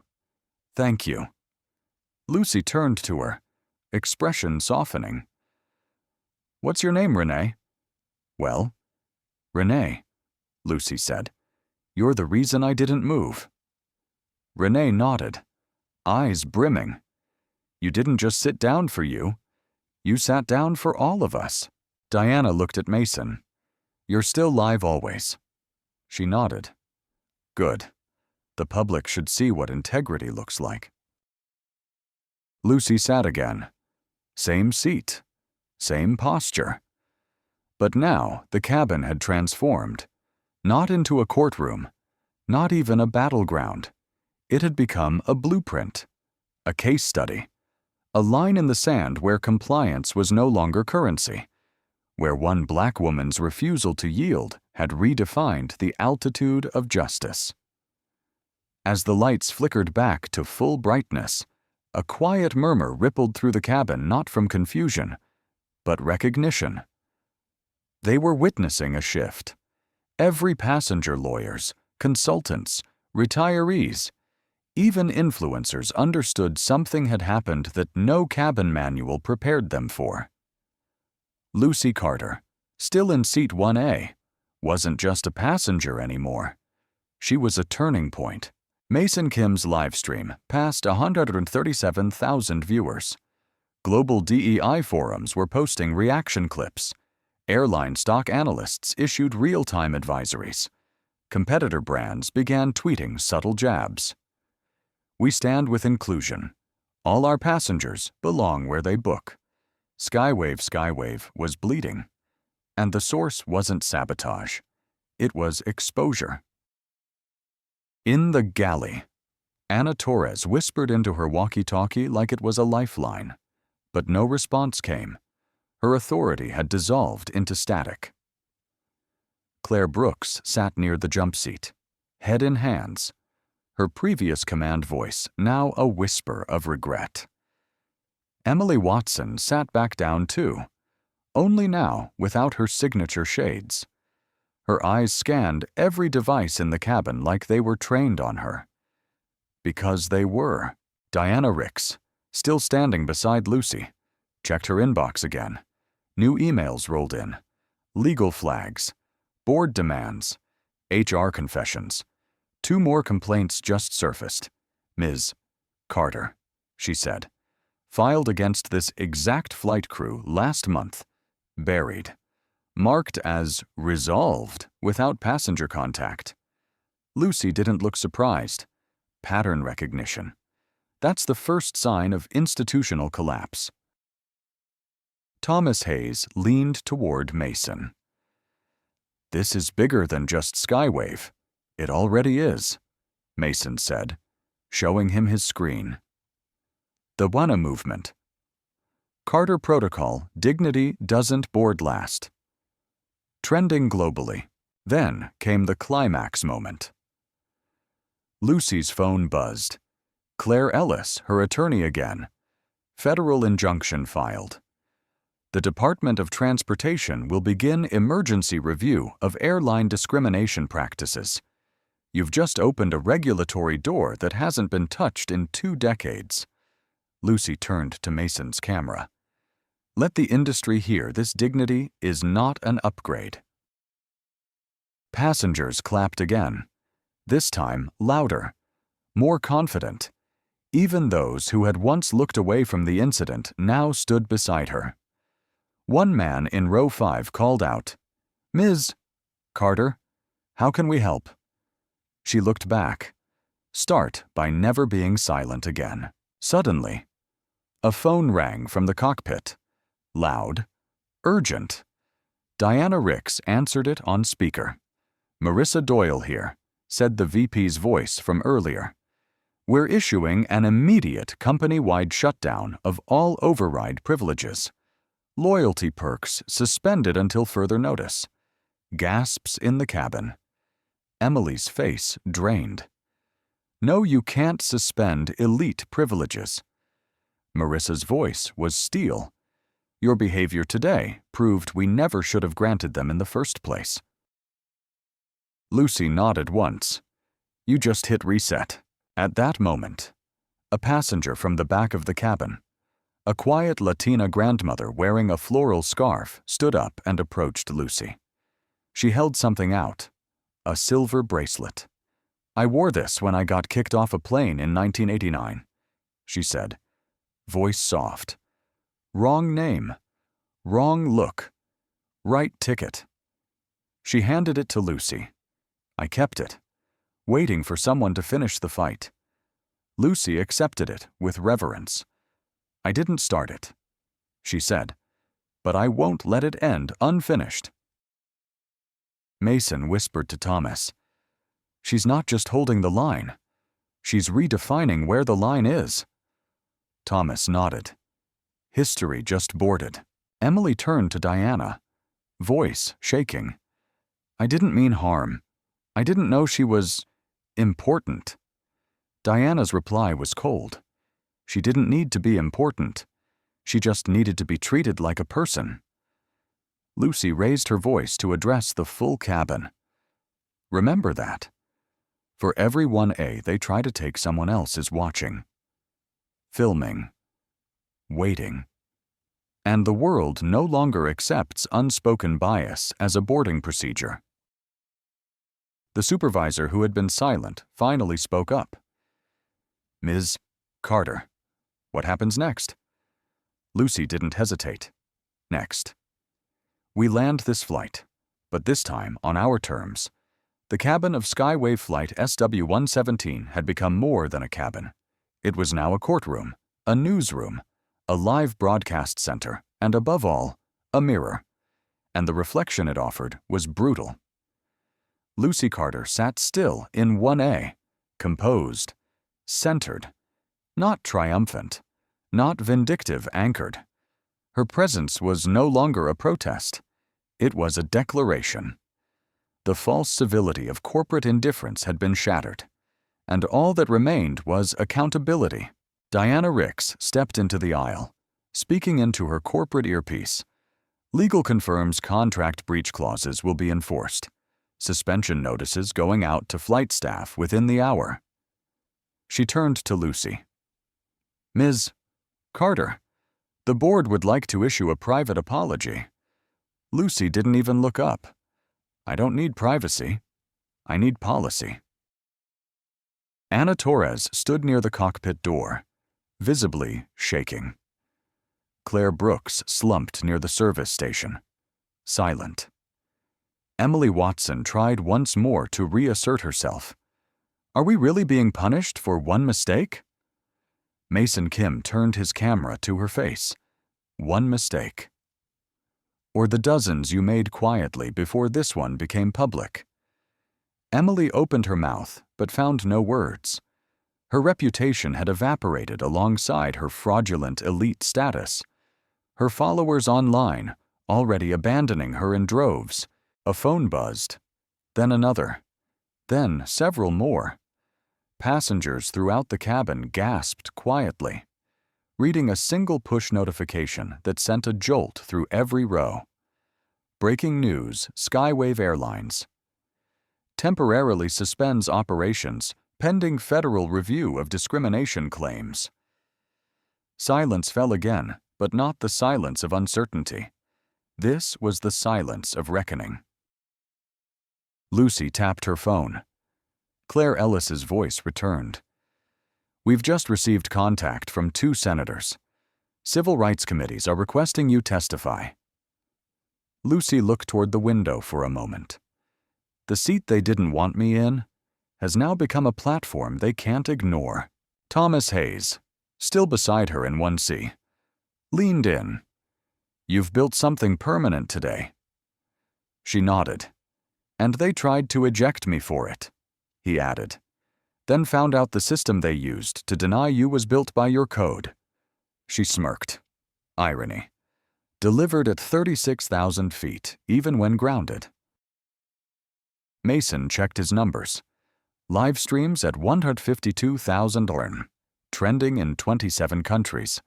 Thank you. Lucy turned to her, expression softening. What's your name, Renee? Well, Renee, Lucy said. You're the reason I didn't move. Renee nodded, eyes brimming. You didn't just sit down for you. You sat down for all of us. Diana looked at Mason. You're still live always. She nodded. Good. The public should see what integrity looks like. Lucy sat again. Same seat. Same posture. But now the cabin had transformed. Not into a courtroom. Not even a battleground. It had become a blueprint. A case study. A line in the sand where compliance was no longer currency. Where one black woman's refusal to yield had redefined the altitude of justice. As the lights flickered back to full brightness, a quiet murmur rippled through the cabin, not from confusion, but recognition. They were witnessing a shift. Every passenger, lawyers, consultants, retirees, even influencers understood something had happened that no cabin manual prepared them for. Lucy Carter, still in seat 1A, wasn't just a passenger anymore. She was a turning point, Mason Kim's livestream passed 137,000 viewers. Global DEI forums were posting reaction clips. Airline stock analysts issued real-time advisories. Competitor brands began tweeting subtle jabs. We stand with inclusion. All our passengers belong where they book. Skywave was bleeding. And the source wasn't sabotage. It was exposure. In the galley, Anna Torres whispered into her walkie-talkie like it was a lifeline, but no response came. Her authority had dissolved into static. Claire Brooks sat near the jump seat, head in hands, her previous command voice now a whisper of regret. Emily Watson sat back down too, only now without her signature shades. Her eyes scanned every device in the cabin like they were trained on her. Because they were. Diana Ricks, still standing beside Lucy, checked her inbox again. New emails rolled in. Legal flags. Board demands. HR confessions. 2 more complaints just surfaced. Ms. Carter, she said, filed against this exact flight crew last month. Buried. Marked as resolved without passenger contact. Lucy didn't look surprised. Pattern recognition. That's the first sign of institutional collapse. Thomas Hayes leaned toward Mason. This is bigger than just Skywave. It already is, Mason said, showing him his screen. The WANA movement. Carter Protocol, dignity doesn't board last. Trending globally. Then came the climax moment. Lucy's phone buzzed. Claire Ellis, her attorney again. Federal injunction filed. The Department of Transportation will begin emergency review of airline discrimination practices. You've just opened a regulatory door that hasn't been touched in 2 decades. Lucy turned to Mason's camera. Let the industry hear this dignity is not an upgrade. Passengers clapped again. This time louder, more confident. Even those who had once looked away from the incident now stood beside her. One man in row 5 called out, "Ms. Carter, how can we help?" She looked back. Start by never being silent again. Suddenly, a phone rang from the cockpit. Loud, urgent. Diana Ricks answered it on speaker. "Marissa Doyle here," said the VP's voice from earlier. "We're issuing an immediate company-wide shutdown of all override privileges. Loyalty perks suspended until further notice." Gasps in the cabin. Emily's face drained. "No, you can't suspend elite privileges." Marissa's voice was steel. "Your behavior today proved we never should have granted them in the first place." Lucy nodded once. "You just hit reset." At that moment, a passenger from the back of the cabin, a quiet Latina grandmother wearing a floral scarf, stood up and approached Lucy. She held something out, a silver bracelet. "I wore this when I got kicked off a plane in 1989, she said, voice soft. "Wrong name, wrong look, right ticket." She handed it to Lucy. I kept it, waiting for someone to finish the fight. Lucy accepted it with reverence. "I didn't start it," she said, "but I won't let it end unfinished." Mason whispered to Thomas, "She's not just holding the line. She's redefining where the line is." Thomas nodded. History just boarded. Emily turned to Diana, voice shaking. "I didn't mean harm. I didn't know she was important." Diana's reply was cold. She didn't need to be important. She just needed to be treated like a person. Lucy raised her voice to address the full cabin. "Remember that. For every 1A they try to take, someone else is watching, filming, waiting. And the world no longer accepts unspoken bias as a boarding procedure." The supervisor, who had been silent, finally spoke up. "Ms. Carter, what happens next?" Lucy didn't hesitate. "Next. We land this flight, but this time on our terms." The cabin of Skywave Flight SW-117 had become more than a cabin. It was now a courtroom, a newsroom, a live broadcast center, and above all, a mirror. And the reflection it offered was brutal. Lucy Carter sat still in 1A, composed, centered, not triumphant, not vindictive anchored. Her presence was no longer a protest. It was a declaration. The false civility of corporate indifference had been shattered, and all that remained was accountability. Diana Ricks stepped into the aisle, speaking into her corporate earpiece. "Legal confirms contract breach clauses will be enforced. Suspension notices going out to flight staff within the hour." She turned to Lucy. "Ms. Carter, the board would like to issue a private apology." Lucy didn't even look up. "I don't need privacy. I need policy." Anna Torres stood near the cockpit door, visibly shaking. Claire Brooks slumped near the service station, silent. Emily Watson tried once more to reassert herself. "Are we really being punished for one mistake?" Mason Kim turned his camera to her face. "One mistake. Or the dozens you made quietly before this one became public." Emily opened her mouth, but found no words. Her reputation had evaporated alongside her fraudulent elite status. Her followers online, already abandoning her in droves. A phone buzzed, then another, then several more. Passengers throughout the cabin gasped quietly, reading a single push notification that sent a jolt through every row. Breaking news: Skywave Airlines temporarily suspends operations pending federal review of discrimination claims. Silence fell again, but not the silence of uncertainty. This was the silence of reckoning. Lucy tapped her phone. Claire Ellis's voice returned. "We've just received contact from 2 senators. Civil rights committees are requesting you testify." Lucy looked toward the window for a moment. The seat they didn't want me in has now become a platform they can't ignore. Thomas Hayes, still beside her in 1C, leaned in. "You've built something permanent today." She nodded. "And they tried to eject me for it," he added, "then found out the system they used to deny you was built by your code." She smirked. Irony. Delivered at 36,000 feet, even when grounded. Mason checked his numbers. Live streams at 152,000 trending in 27 countries.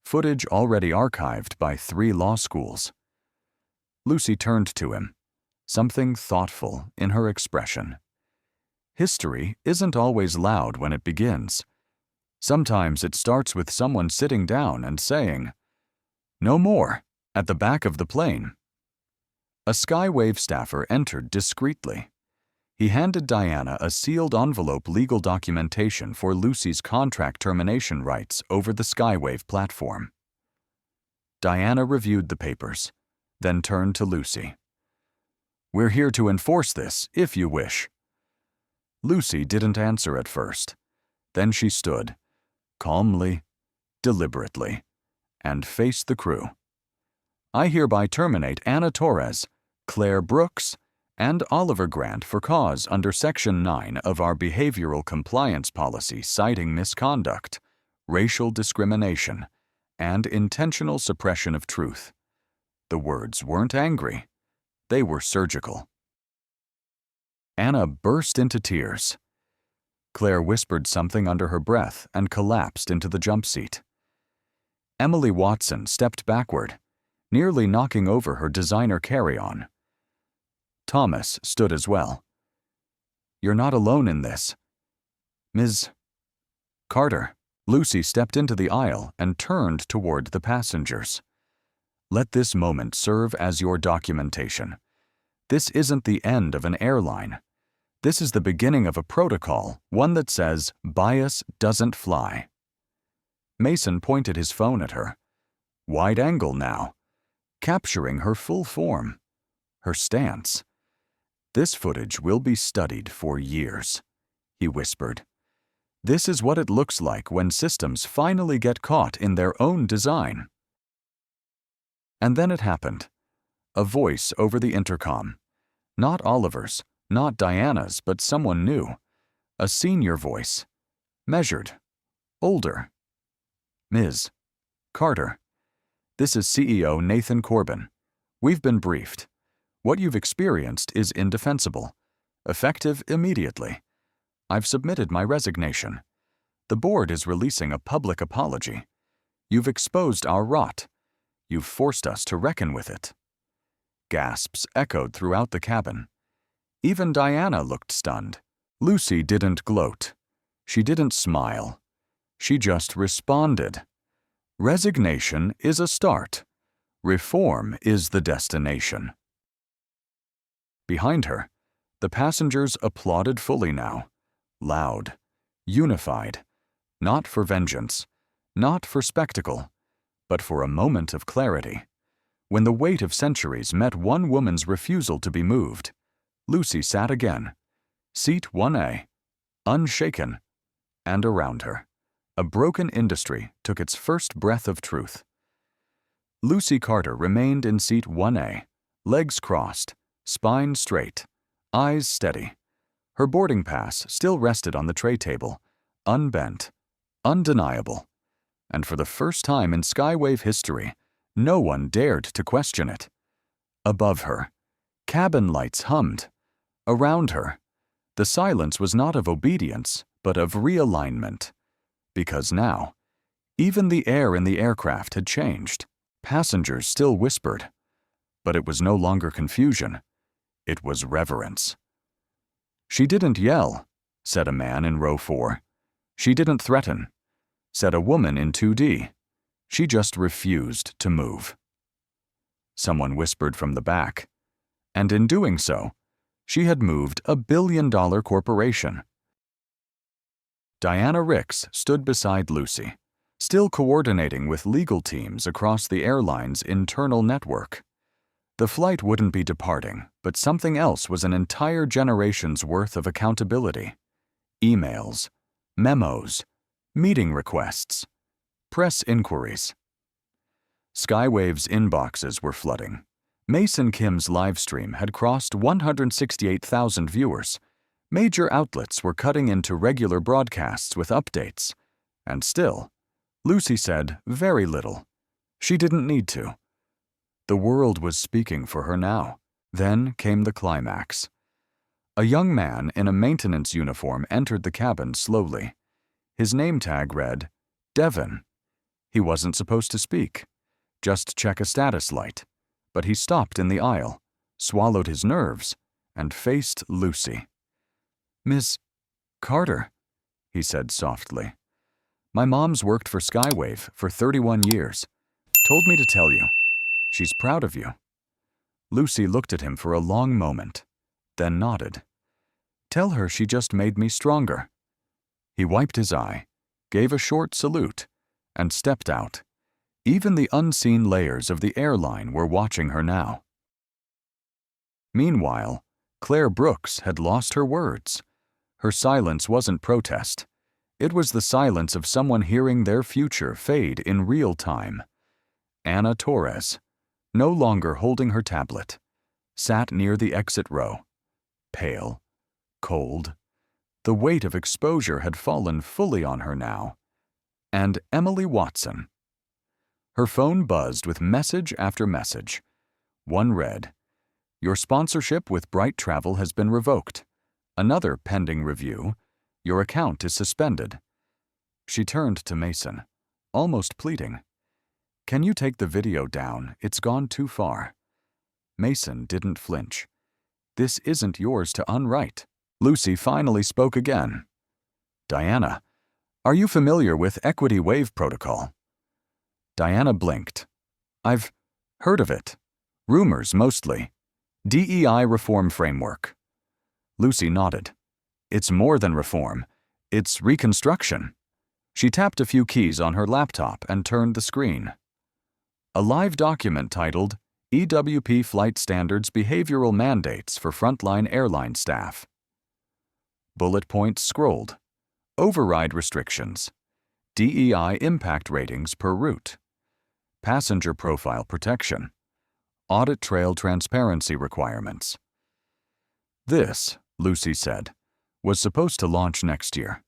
Footage already archived by 3 law schools. Lucy turned to him, something thoughtful in her expression. History isn't always loud when it begins. Sometimes it starts with someone sitting down and saying, "No more," at the back of the plane. A Skywave staffer entered discreetly. He handed Diana a sealed envelope legal documentation for Lucy's contract termination rights over the Skywave platform. Diana reviewed the papers, then turned to Lucy. "We're here to enforce this, if you wish." Lucy didn't answer at first. Then she stood, calmly, deliberately, and faced the crew. "I hereby terminate Anna Torres, Claire Brooks, and Oliver Grant for cause under Section 9 of our Behavioral Compliance Policy citing misconduct, racial discrimination, and intentional suppression of truth." The words weren't angry. They were surgical. Anna burst into tears. Claire whispered something under her breath and collapsed into the jump seat. Emily Watson stepped backward, nearly knocking over her designer carry-on. Thomas stood as well. "You're not alone in this. Ms. Carter." Lucy stepped into the aisle and turned toward the passengers. "Let this moment serve as your documentation. This isn't the end of an airline. This is the beginning of a protocol, one that says, bias doesn't fly. Mason pointed his phone at her. Wide angle now, capturing her full form, her stance. This footage will be studied for years, he whispered. This is what it looks like when systems finally get caught in their own design. And then it happened. A voice over the intercom. Not Oliver's, not Diana's, but someone new. A senior voice. Measured. Older. Ms. Carter. This is CEO Nathan Corbin. We've been briefed. What you've experienced is indefensible. Effective immediately. I've submitted my resignation. The board is releasing a public apology. You've exposed our rot. You've forced us to reckon with it. Gasps echoed throughout the cabin. Even Diana looked stunned. Lucy didn't gloat. She didn't smile. She just responded. Resignation is a start. Reform is the destination. Behind her, the passengers applauded fully now. Loud. Unified. Not for vengeance. Not for spectacle. But for a moment of clarity. When the weight of centuries met one woman's refusal to be moved, Lucy sat again. Seat 1A. Unshaken. And around her, a broken industry took its first breath of truth. Lucy Carter remained in seat 1A, legs crossed, spine straight, eyes steady. Her boarding pass still rested on the tray table, unbent, undeniable. And for the first time in Skywave history, no one dared to question it. Above her, cabin lights hummed. Around her, the silence was not of obedience, but of realignment. Because now, even the air in the aircraft had changed. Passengers still whispered. But it was no longer confusion. It was reverence. She didn't yell, said a man in row 4. She didn't threaten, said a woman in 2D. She just refused to move. Someone whispered from the back. And in doing so, she had moved a billion-dollar corporation. Diana Ricks stood beside Lucy, still coordinating with legal teams across the airline's internal network. The flight wouldn't be departing, but something else was an entire generation's worth of accountability. Emails, memos, meeting requests, press inquiries. Skywave's inboxes were flooding. Mason Kim's livestream had crossed 168,000 viewers. Major outlets were cutting into regular broadcasts with updates. And still, Lucy said very little. She didn't need to. The world was speaking for her now. Then came the climax. A young man in a maintenance uniform entered the cabin slowly. His name tag read, Devon. He wasn't supposed to speak, just check a status light. But he stopped in the aisle, swallowed his nerves, and faced Lucy. Miss Carter, he said softly. My mom's worked for Skywave for 31 years. Told me to tell you. She's proud of you. Lucy looked at him for a long moment, then nodded. Tell her she just made me stronger. He wiped his eye, gave a short salute, and stepped out. Even the unseen layers of the airline were watching her now. Meanwhile, Claire Brooks had lost her words. Her silence wasn't protest. It was the silence of someone hearing their future fade in real time. Anna Torres, no longer holding her tablet, sat near the exit row. Pale, cold. The weight of exposure had fallen fully on her now. And Emily Watson. Her phone buzzed with message after message. One read, Your sponsorship with Bright Travel has been revoked. Another pending review. Your account is suspended. She turned to Mason, almost pleading. Can you take the video down? It's gone too far. Mason didn't flinch. This isn't yours to unwrite. Lucy finally spoke again. Diana, are you familiar with Equity Wave Protocol? Diana blinked. I've heard of it. Rumors mostly. DEI reform framework. Lucy nodded. It's more than reform. It's reconstruction. She tapped a few keys on her laptop and turned the screen. A live document titled EWP Flight Standards Behavioral Mandates for Frontline Airline Staff. Bullet points scrolled. Override restrictions. DEI impact ratings per route. Passenger profile protection. Audit trail transparency requirements. This, Lucy said, was supposed to launch next year.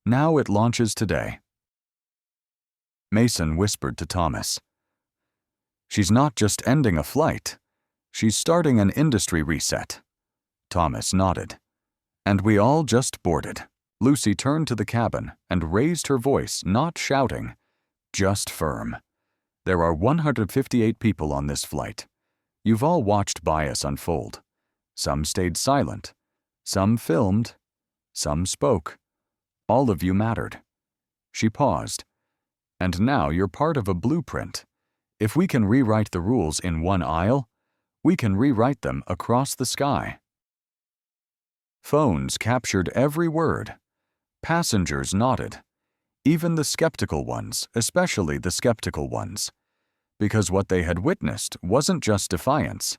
Now it launches today. Mason whispered to Thomas. She's not just ending a flight. She's starting an industry reset. Thomas nodded. And we all just boarded. Lucy turned to the cabin and raised her voice, not shouting, just firm. There are 158 people on this flight. You've all watched bias unfold. Some stayed silent. Some filmed. Some spoke. All of you mattered. She paused. And now you're part of a blueprint. If we can rewrite the rules in one aisle, we can rewrite them across the sky. Phones captured every word. Passengers nodded. Even the skeptical ones, especially the skeptical ones. Because what they had witnessed wasn't just defiance.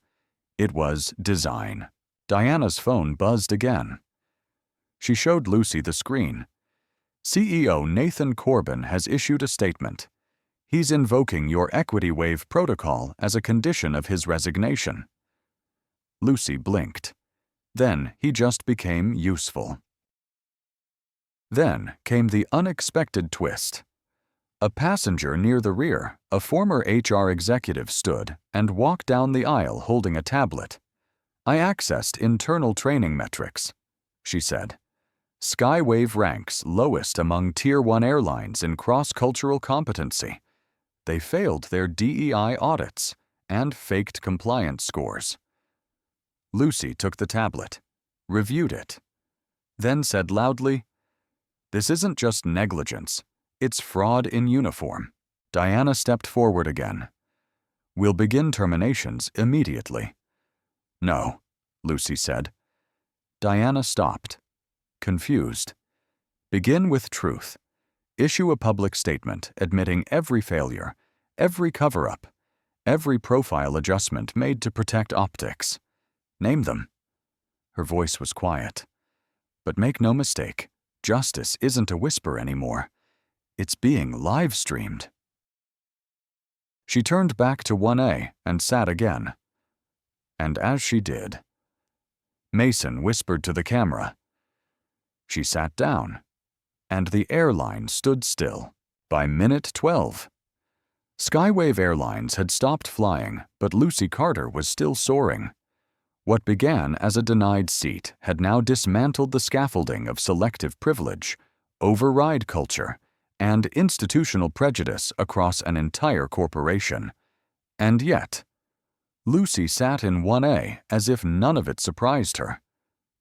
It was design. Diana's phone buzzed again. She showed Lucy the screen. CEO Nathan Corbin has issued a statement. He's invoking your equity wave protocol as a condition of his resignation. Lucy blinked. Then he just became useful. Then came the unexpected twist. A passenger near the rear, a former HR executive, stood and walked down the aisle holding a tablet. I accessed internal training metrics, she said. Skywave ranks lowest among Tier 1 airlines in cross-cultural competency. They failed their DEI audits and faked compliance scores. Lucy took the tablet, reviewed it, then said loudly, "This isn't just negligence, it's fraud in uniform." Diana stepped forward again. "We'll begin terminations immediately." "No," Lucy said. Diana stopped, confused. "Begin with truth. Issue a public statement admitting every failure, every cover-up, every profile adjustment made to protect optics. Name them." Her voice was quiet. "But make no mistake, justice isn't a whisper anymore. It's being live-streamed." She turned back to 1A and sat again. And as she did, Mason whispered to the camera. She sat down, and the airline stood still by minute 12. Skywave Airlines had stopped flying, but Lucy Carter was still soaring. What began as a denied seat had now dismantled the scaffolding of selective privilege, override culture, and institutional prejudice across an entire corporation. And yet, Lucy sat in 1A as if none of it surprised her,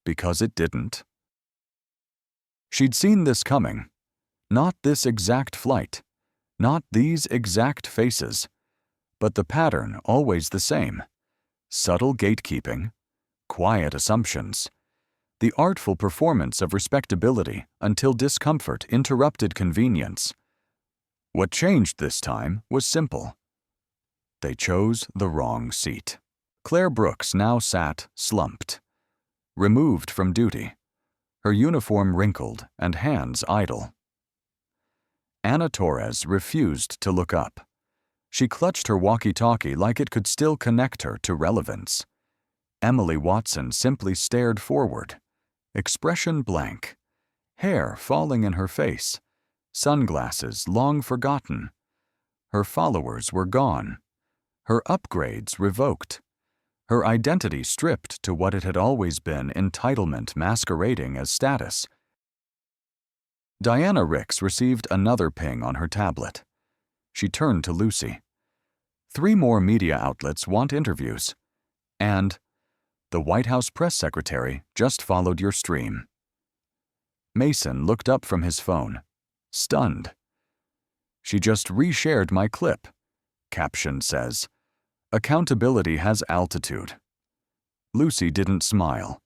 because it didn't. She'd seen this coming. Not this exact flight, not these exact faces, but the pattern always the same. Subtle gatekeeping, quiet assumptions, the artful performance of respectability until discomfort interrupted convenience. What changed this time was simple. They chose the wrong seat. Claire Brooks now sat slumped, removed from duty, her uniform wrinkled and hands idle. Anna Torres refused to look up. She clutched her walkie-talkie like it could still connect her to relevance. Emily Watson simply stared forward, expression blank, hair falling in her face, sunglasses long forgotten. Her followers were gone, her upgrades revoked, her identity stripped to what it had always been, entitlement masquerading as status. Diana Ricks received another ping on her tablet. She turned to Lucy. 3 more media outlets want interviews. And the White House press secretary just followed your stream. Mason looked up from his phone, stunned. She just reshared my clip. Caption says, "Accountability has altitude." Lucy didn't smile.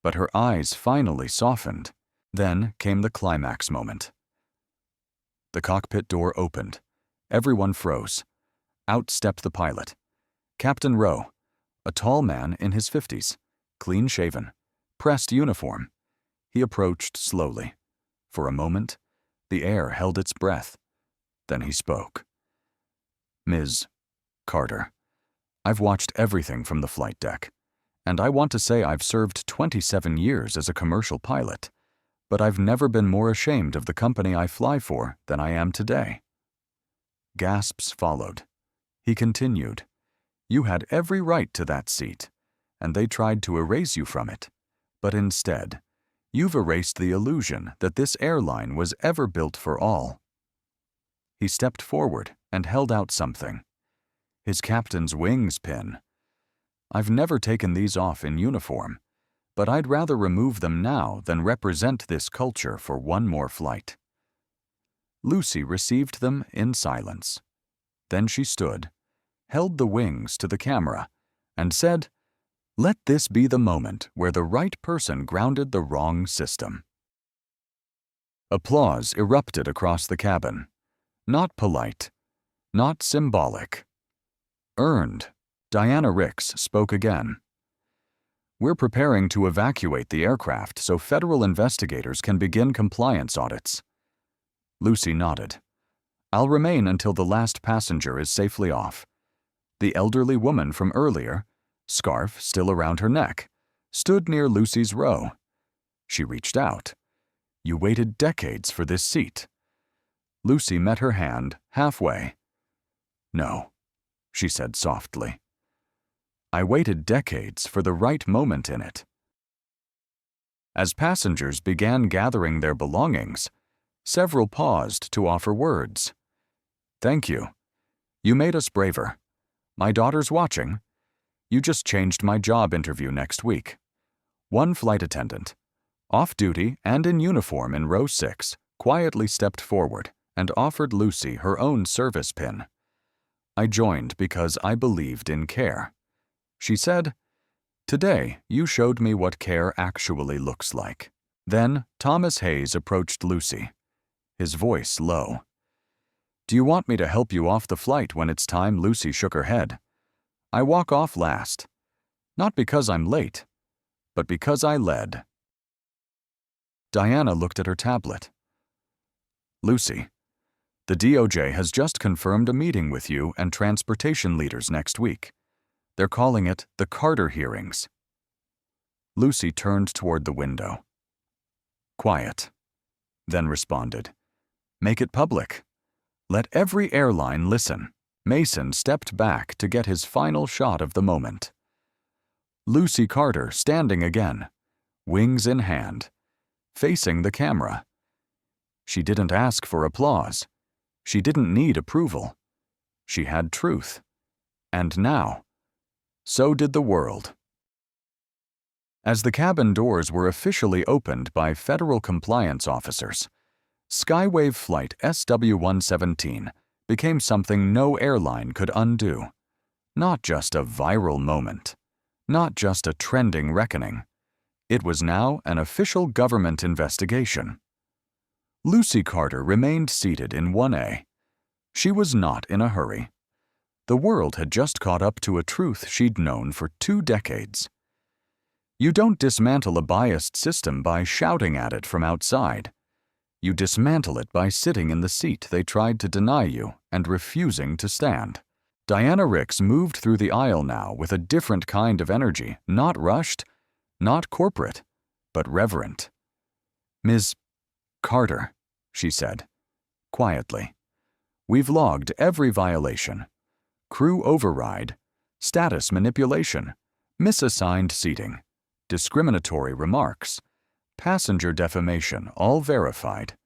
but her eyes finally softened. Then came the climax moment. The cockpit door opened. Everyone froze. Out stepped the pilot. Captain Rowe, a tall man in his 50s, clean-shaven, pressed uniform. He approached slowly. For a moment, the air held its breath. Then he spoke. "Ms. Carter, I've watched everything from the flight deck, and I want to say I've served 27 years as a commercial pilot, but I've never been more ashamed of the company I fly for than I am today." Gasps followed. He continued, "You had every right to that seat, and they tried to erase you from it, but instead, you've erased the illusion that this airline was ever built for all." He stepped forward and held out something. His captain's wings pin. "I've never taken these off in uniform, but I'd rather remove them now than represent this culture for one more flight." Lucy received them in silence. Then she stood, held the wings to the camera, and said, "Let this be the moment where the right person grounded the wrong system." Applause erupted across the cabin. Not polite, not symbolic. Earned. Diana Ricks spoke again. "We're preparing to evacuate the aircraft so federal investigators can begin compliance audits." Lucy nodded. "I'll remain until the last passenger is safely off." The elderly woman from earlier, scarf still around her neck, stood near Lucy's row. She reached out. "You waited decades for this seat." Lucy met her hand halfway. "No," she said softly. "I waited decades for the right moment in it." As passengers began gathering their belongings, several paused to offer words. "Thank you. You made us braver. My daughter's watching. You just changed my job interview next week." One flight attendant, off-duty and in uniform in row 6, quietly stepped forward and offered Lucy her own service pin. "I joined because I believed in care." She said, "Today you showed me what care actually looks like." Then Thomas Hayes approached Lucy, his voice low. "Do you want me to help you off the flight when it's time?" Lucy shook her head. "I walk off last. Not because I'm late, but because I led." Diana looked at her tablet. "Lucy, the DOJ has just confirmed a meeting with you and transportation leaders next week. They're calling it the Carter hearings." Lucy turned toward the window. "Quiet," then responded, "Make it public. Let every airline listen." Mason stepped back to get his final shot of the moment. Lucy Carter standing again, wings in hand, facing the camera. She didn't ask for applause. She didn't need approval. She had truth. And now, so did the world. As the cabin doors were officially opened by federal compliance officers, Skywave Flight SW-117 became something no airline could undo. Not just a viral moment, not just a trending reckoning. It was now an official government investigation. Lucy Carter remained seated in 1A. She was not in a hurry. The world had just caught up to a truth she'd known for 2 decades. You don't dismantle a biased system by shouting at it from outside. You dismantle it by sitting in the seat they tried to deny you and refusing to stand. Diana Ricks moved through the aisle now with a different kind of energy, not rushed, not corporate, but reverent. "Ms. Carter," she said, quietly, "we've logged every violation. Crew override, status manipulation, misassigned seating, discriminatory remarks, passenger defamation, all verified."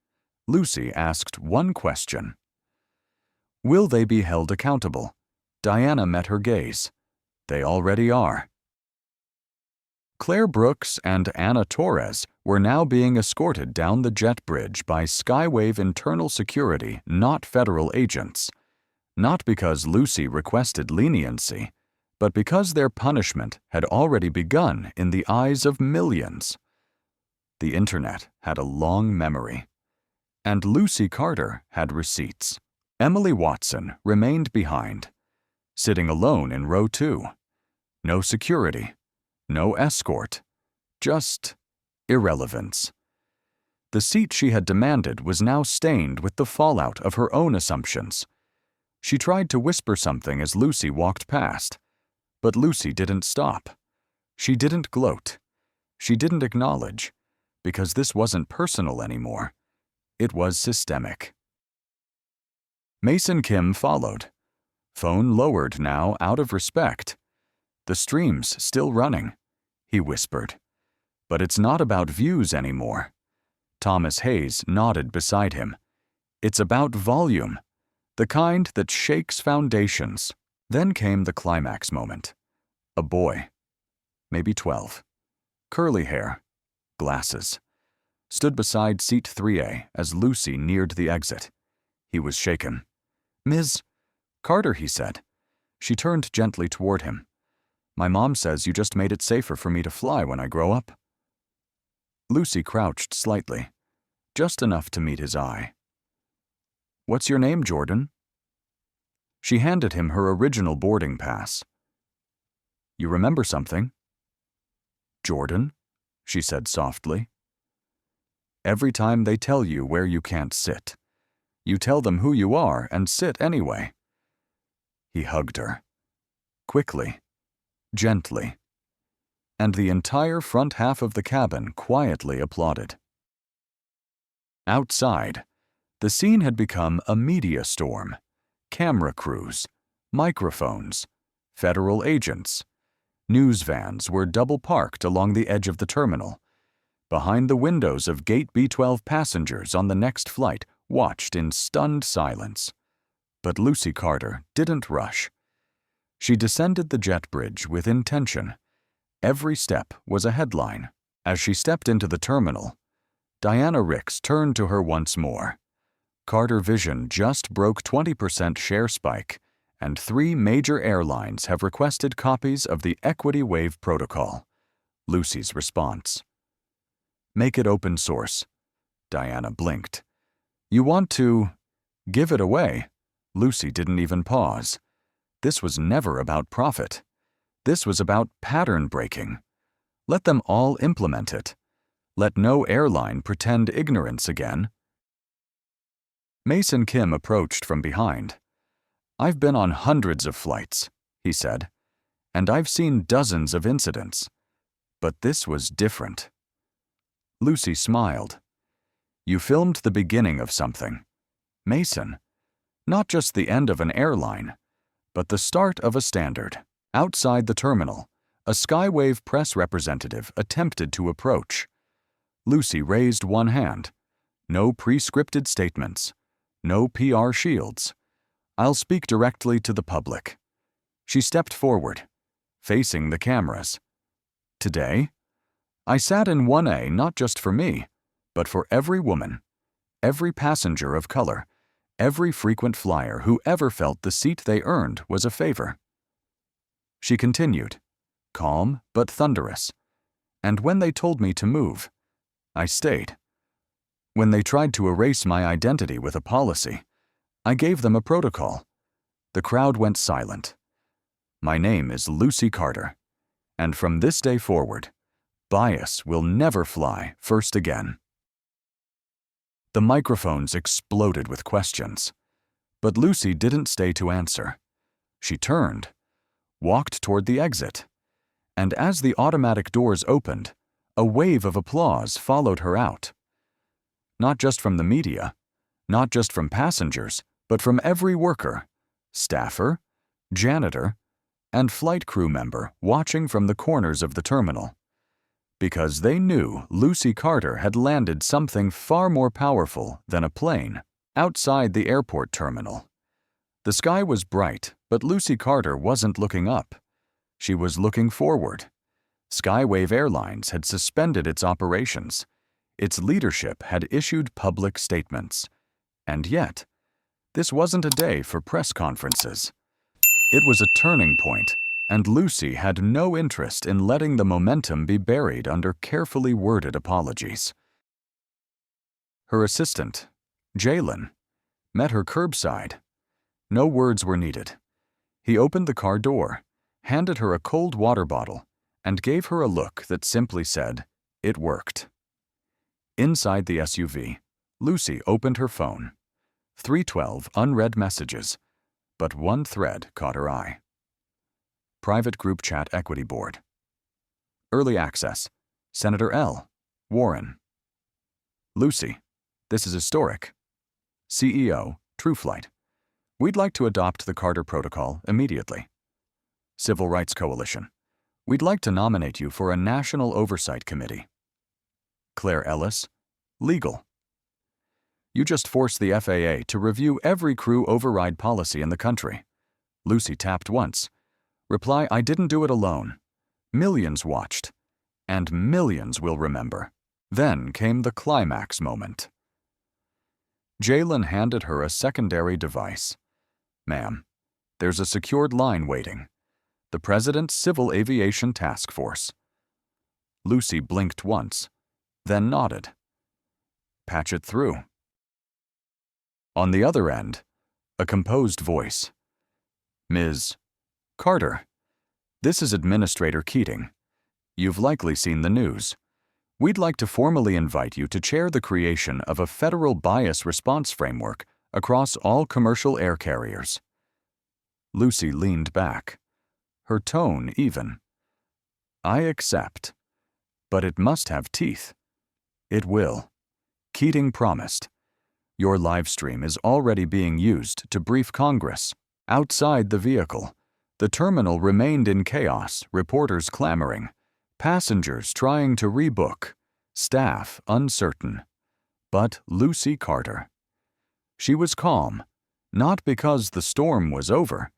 Lucy asked one question. "Will they be held accountable?" Diana met her gaze. "They already are." Claire Brooks and Anna Torres were now being escorted down the jet bridge by Skywave internal security, not federal agents. Not because Lucy requested leniency, but because their punishment had already begun in the eyes of millions. The internet had a long memory, and Lucy Carter had receipts. Emily Watson remained behind, sitting alone in row 2. No security, no escort, just irrelevance. The seat she had demanded was now stained with the fallout of her own assumptions. She tried to whisper something as Lucy walked past, but Lucy didn't stop. She didn't gloat. She didn't acknowledge, because this wasn't personal anymore. It was systemic. Mason Kim followed. Phone lowered now out of respect. "The stream's still running," he whispered. "But it's not about views anymore." Thomas Hayes nodded beside him. "It's about volume, the kind that shakes foundations." Then came the climax moment. A boy, maybe 12, curly hair, glasses, stood beside seat 3A as Lucy neared the exit. He was shaken. "Ms. Carter," he said. She turned gently toward him. "My mom says you just made it safer for me to fly when I grow up." Lucy crouched slightly, just enough to meet his eye. "What's your name, Jordan?" She handed him her original boarding pass. "You remember something?" "Jordan," she said softly. "Every time they tell you where you can't sit, you tell them who you are and sit anyway." He hugged her, quickly, gently, and the entire front half of the cabin quietly applauded. Outside, the scene had become a media storm. Camera crews, microphones, federal agents. News vans were double parked along the edge of the terminal. Behind the windows of Gate B12, passengers on the next flight watched in stunned silence. But Lucy Carter didn't rush. She descended the jet bridge with intention. Every step was a headline. As she stepped into the terminal, Diana Ricks turned to her once more. Carter Vision just broke 20% share spike, and 3 major airlines have requested copies of the Equity Wave Protocol. Lucy's response. "Make it open source." Diana blinked. "You want to give it away?" Lucy didn't even pause. This was never about profit. This was about pattern breaking. Let them all implement it. Let no airline pretend ignorance again. Mason Kim approached from behind. "I've been on hundreds of flights," he said, "and I've seen dozens of incidents. But this was different." Lucy smiled. "You filmed the beginning of something, Mason. Not just the end of an airline, but the start of a standard." Outside the terminal, a Skywave press representative attempted to approach. Lucy raised one hand. "No pre-scripted statements. No PR shields. I'll speak directly to the public." She stepped forward, facing the cameras. "Today, I sat in 1A not just for me, but for every woman, every passenger of color, every frequent flyer who ever felt the seat they earned was a favor." She continued, calm but thunderous. "And when they told me to move, I stayed. When they tried to erase my identity with a policy, I gave them a protocol." The crowd went silent. "My name is Lucy Carter, and from this day forward, bias will never fly first again." The microphones exploded with questions, but Lucy didn't stay to answer. She turned, walked toward the exit, and as the automatic doors opened, a wave of applause followed her out. Not just from the media, not just from passengers, but from every worker, staffer, janitor, and flight crew member watching from the corners of the terminal. Because they knew Lucy Carter had landed something far more powerful than a plane outside the airport terminal. The sky was bright, but Lucy Carter wasn't looking up. She was looking forward. Skywave Airlines had suspended its operations. Its leadership had issued public statements. And yet, this wasn't a day for press conferences. It was a turning point, and Lucy had no interest in letting the momentum be buried under carefully worded apologies. Her assistant, Jalen, met her curbside. No words were needed. He opened the car door, handed her a cold water bottle, and gave her a look that simply said, "It worked." Inside the SUV, Lucy opened her phone. 312 unread messages, but one thread caught her eye. Private Group Chat Equity Board. Early Access. Senator L. Warren. Lucy, this is historic. CEO, TrueFlight. We'd like to adopt the Carter Protocol immediately. Civil Rights Coalition. We'd like to nominate you for a National Oversight Committee. Claire Ellis, Legal. You just forced the FAA to review every crew override policy in the country. Lucy tapped once. Reply, I didn't do it alone. Millions watched. And millions will remember. Then came the climax moment. Jalen handed her a secondary device. Ma'am, there's a secured line waiting. The President's Civil Aviation Task Force. Lucy blinked once, then nodded. Patch it through. On the other end, a composed voice. Ms. Carter, this is Administrator Keating. You've likely seen the news. We'd like to formally invite you to chair the creation of a federal bias response framework across all commercial air carriers. Lucy leaned back, her tone even. I accept, but it must have teeth. It will. Keating promised. Your live stream is already being used to brief Congress. Outside the vehicle, the terminal remained in chaos, reporters clamoring, passengers trying to rebook, staff uncertain. But Lucy Carter. She was calm, not because the storm was over,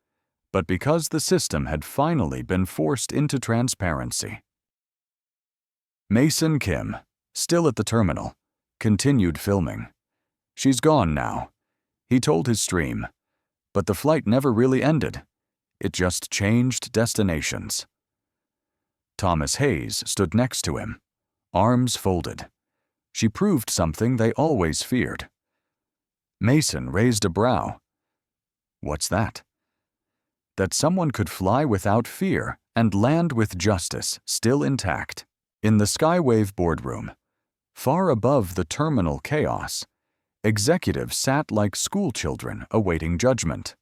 but because the system had finally been forced into transparency. Mason Kim, still at the terminal, continued filming. She's gone now. He told his stream, but the flight never really ended. It just changed destinations. Thomas Hayes stood next to him, arms folded. She proved something they always feared. Mason raised a brow. What's that? That someone could fly without fear and land with justice still intact. In the Skywave boardroom, far above the terminal chaos, executives sat like schoolchildren awaiting judgment.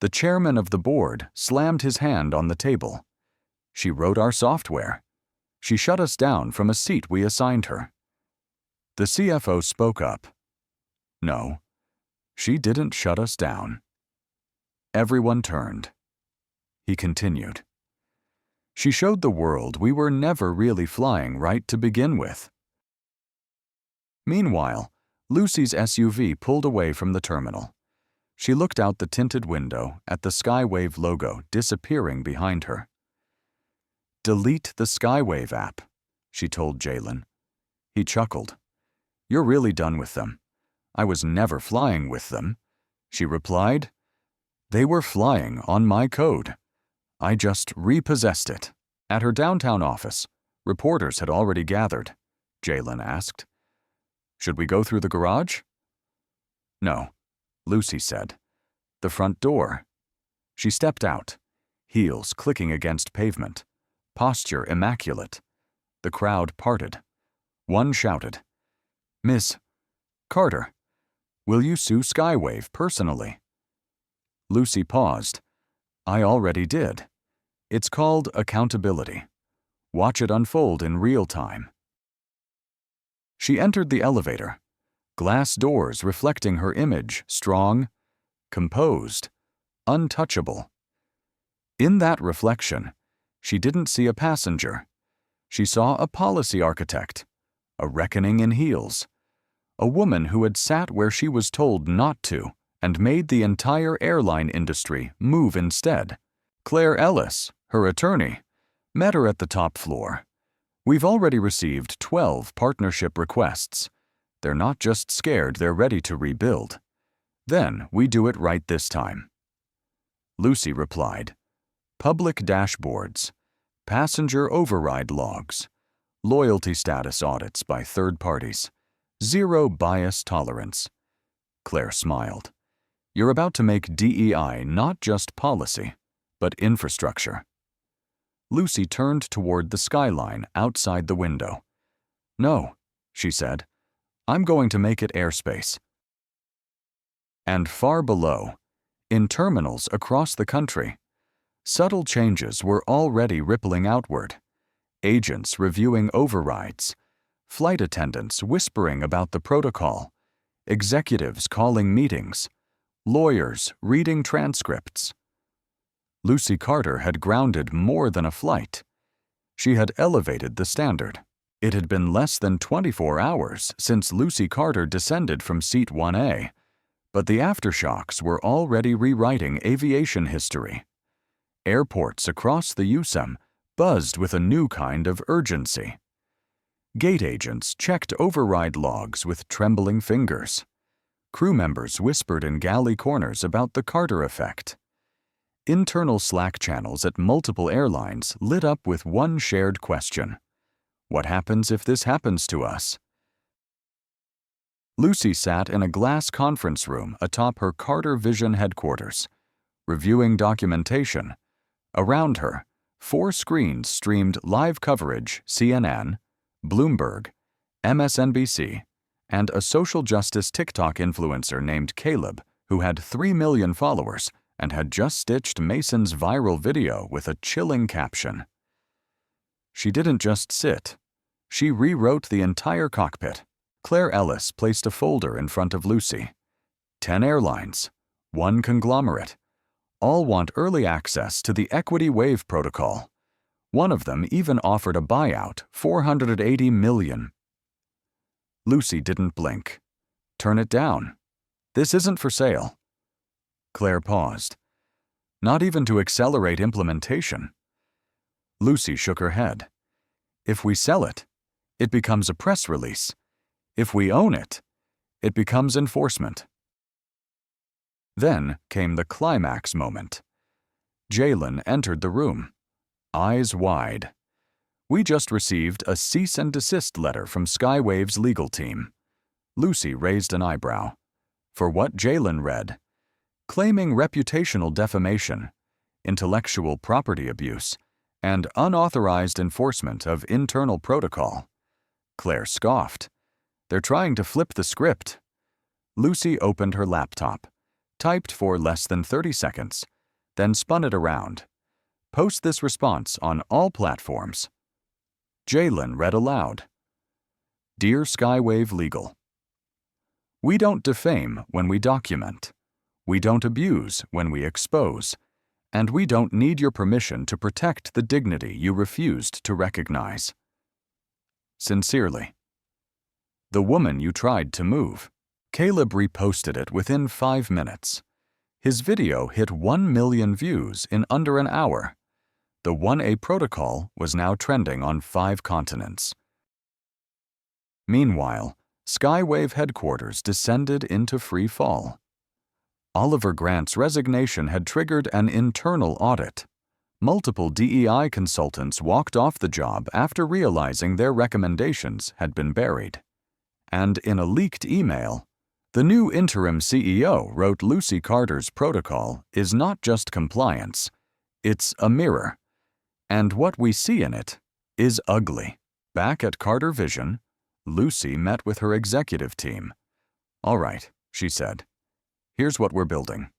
The chairman of the board slammed his hand on the table. She wrote our software. She shut us down from a seat we assigned her. The CFO spoke up. No, she didn't shut us down. Everyone turned. He continued. She showed the world we were never really flying right to begin with. Meanwhile, Lucy's SUV pulled away from the terminal. She looked out the tinted window at the Skywave logo disappearing behind her. Delete the Skywave app, she told Jalen. He chuckled. You're really done with them. I was never flying with them, she replied. They were flying on my code. I just repossessed it. At her downtown office, reporters had already gathered. Jalen asked. Should we go through the garage? No, Lucy said. The front door. She stepped out, heels clicking against pavement, posture immaculate. The crowd parted. One shouted, Miss Carter, will you sue Skywave personally? Lucy paused. I already did. It's called accountability. Watch it unfold in real time. She entered the elevator, glass doors reflecting her image, strong, composed, untouchable. In that reflection, she didn't see a passenger. She saw a policy architect, a reckoning in heels, a woman who had sat where she was told not to and made the entire airline industry move instead. Claire Ellis, her attorney, met her at the top floor. We've already received 12 partnership requests. They're not just scared, they're ready to rebuild. Then we do it right this time. Lucy replied, public dashboards, passenger override logs, loyalty status audits by third parties, zero bias tolerance. Claire smiled. You're about to make DEI not just policy, but infrastructure. Lucy turned toward the skyline outside the window. No, she said. I'm going to make it airspace. And far below, in terminals across the country, subtle changes were already rippling outward. Agents reviewing overrides, flight attendants whispering about the protocol, executives calling meetings, lawyers reading transcripts. Lucy Carter had grounded more than a flight. She had elevated the standard. It had been less than 24 hours since Lucy Carter descended from seat 1A, but the aftershocks were already rewriting aviation history. Airports across the USAM buzzed with a new kind of urgency. Gate agents checked override logs with trembling fingers. Crew members whispered in galley corners about the Carter effect. Internal Slack channels at multiple airlines lit up with one shared question. What happens if this happens to us? Lucy sat in a glass conference room atop her Carter Vision headquarters, reviewing documentation. Around her, 4 screens streamed live coverage CNN, Bloomberg, MSNBC, and a social justice TikTok influencer named Caleb who had 3 million followers and had just stitched Mason's viral video with a chilling caption. She didn't just sit. She rewrote the entire cockpit. Claire Ellis placed a folder in front of Lucy. 10 airlines, 1 conglomerate. All want early access to the Equity Wave protocol. One of them even offered a buyout, $480 million. Lucy didn't blink. Turn it down. This isn't for sale. Claire paused. Not even to accelerate implementation. Lucy shook her head. If we sell it, it becomes a press release. If we own it, it becomes enforcement. Then came the climax moment. Jalen entered the room, eyes wide. We just received a cease and desist letter from Skywave's legal team. Lucy raised an eyebrow. For what Jalen read, claiming reputational defamation, intellectual property abuse, and unauthorized enforcement of internal protocol. Claire scoffed. They're trying to flip the script. Lucy opened her laptop, typed for less than 30 seconds, then spun it around. Post this response on all platforms. Jalen read aloud. Dear Skywave Legal, we don't defame when we document. We don't abuse when we expose. And we don't need your permission to protect the dignity you refused to recognize. Sincerely. The woman you tried to move. Caleb reposted it within 5 minutes. His video hit 1 million views in under an hour. The 1A protocol was now trending on 5 continents. Meanwhile, Skywave headquarters descended into free fall. Oliver Grant's resignation had triggered an internal audit. Multiple DEI consultants walked off the job after realizing their recommendations had been buried. And in a leaked email, the new interim CEO wrote Lucy Carter's protocol is not just compliance, it's a mirror. And what we see in it is ugly. Back at Carter Vision, Lucy met with her executive team. All right, she said. Here's what we're building.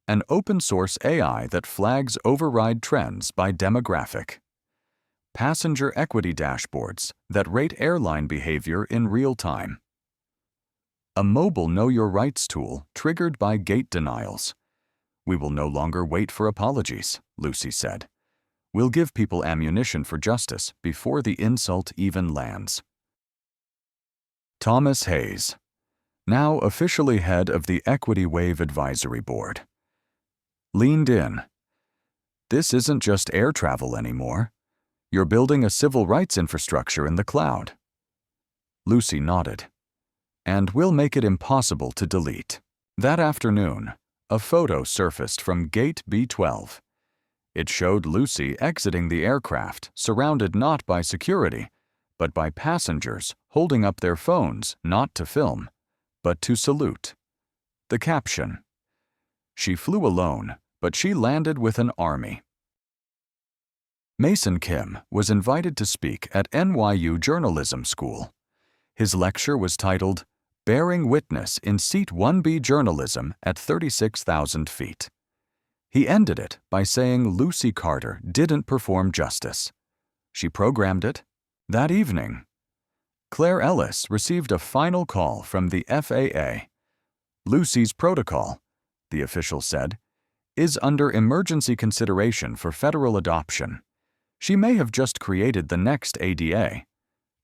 An open-source AI that flags override trends by demographic. Passenger equity dashboards that rate airline behavior in real time. A mobile Know Your Rights tool triggered by gate denials. We will no longer wait for apologies, Lucy said. We'll give people ammunition for justice before the insult even lands. Thomas Hayes, now officially head of the Equity Wave Advisory Board, leaned in. This isn't just air travel anymore. You're building a civil rights infrastructure in the cloud. Lucy nodded. And we'll make it impossible to delete. That afternoon, a photo surfaced from Gate B12. It showed Lucy exiting the aircraft, surrounded not by security, but by passengers holding up their phones not to film, but to salute. The caption: "She flew alone, but she landed with an army." Mason Kim was invited to speak at NYU Journalism School. His lecture was titled, "Bearing Witness in Seat 1B Journalism at 36,000 Feet." He ended it by saying Lucy Carter didn't perform justice. She programmed it. That evening, Claire Ellis received a final call from the FAA. Lucy's protocol, the official said, is under emergency consideration for federal adoption. She may have just created the next ADA.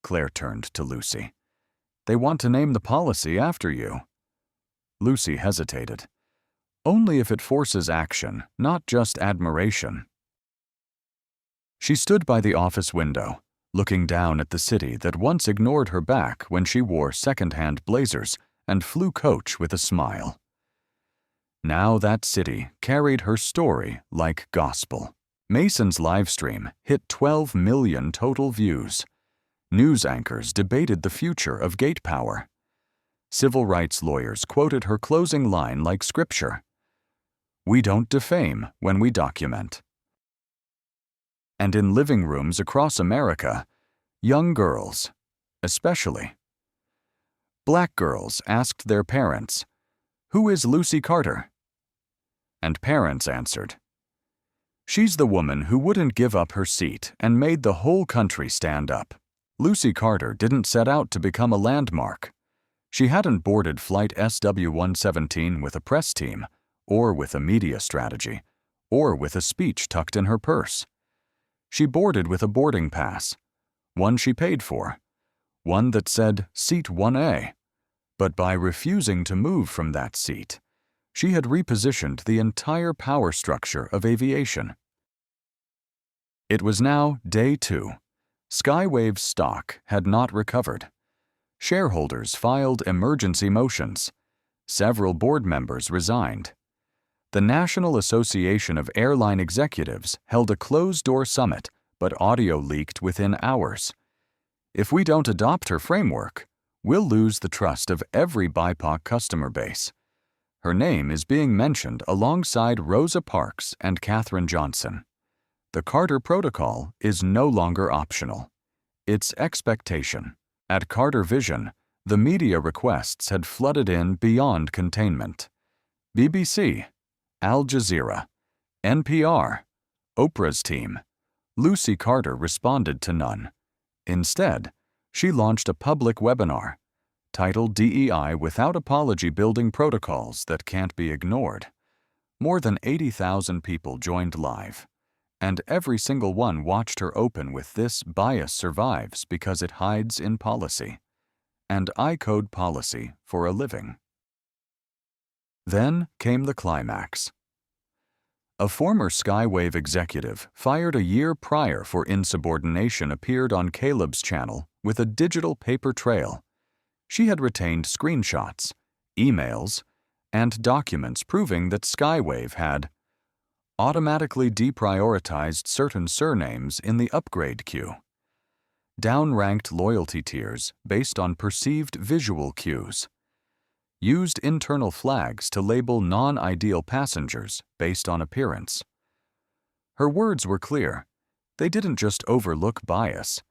Claire turned to Lucy. They want to name the policy after you. Lucy hesitated. Only if it forces action, not just admiration. She stood by the office window, looking down at the city that once ignored her back when she wore second-hand blazers and flew coach with a smile. Now that city carried her story like gospel. Mason's livestream hit 12 million total views. News anchors debated the future of gate power. Civil rights lawyers quoted her closing line like scripture: "We don't defame when we document." And in living rooms across America, young girls, especially Black girls, asked their parents, "Who is Lucy Carter?" And parents answered, "She's the woman who wouldn't give up her seat and made the whole country stand up." Lucy Carter didn't set out to become a landmark. She hadn't boarded Flight SW-117 with a press team, or with a media strategy, or with a speech tucked in her purse. She boarded with a boarding pass, one she paid for, one that said Seat 1A. But by refusing to move from that seat, she had repositioned the entire power structure of aviation. It was now day 2. Skywave's stock had not recovered. Shareholders filed emergency motions. Several board members resigned. The National Association of Airline Executives held a closed-door summit, but audio leaked within hours. "If we don't adopt her framework, we'll lose the trust of every BIPOC customer base. Her name is being mentioned alongside Rosa Parks and Katherine Johnson. The Carter Protocol is no longer optional. It's expectation." At Carter Vision, the media requests had flooded in beyond containment. BBC, Al Jazeera, NPR, Oprah's team. Lucy Carter responded to none. Instead, she launched a public webinar titled "DEI Without Apology: Building Protocols That Can't Be Ignored." More than 80,000 people joined live, and every single one watched her open with this: "Bias survives because it hides in policy." And I code policy for a living. Then came the climax. A former Skywave executive fired a year prior for insubordination appeared on Caleb's channel with a digital paper trail. She had retained screenshots, emails, and documents proving that Skywave had automatically deprioritized certain surnames in the upgrade queue, downranked loyalty tiers based on perceived visual cues, used internal flags to label non-ideal passengers based on appearance. Her words were clear. They didn't just overlook bias,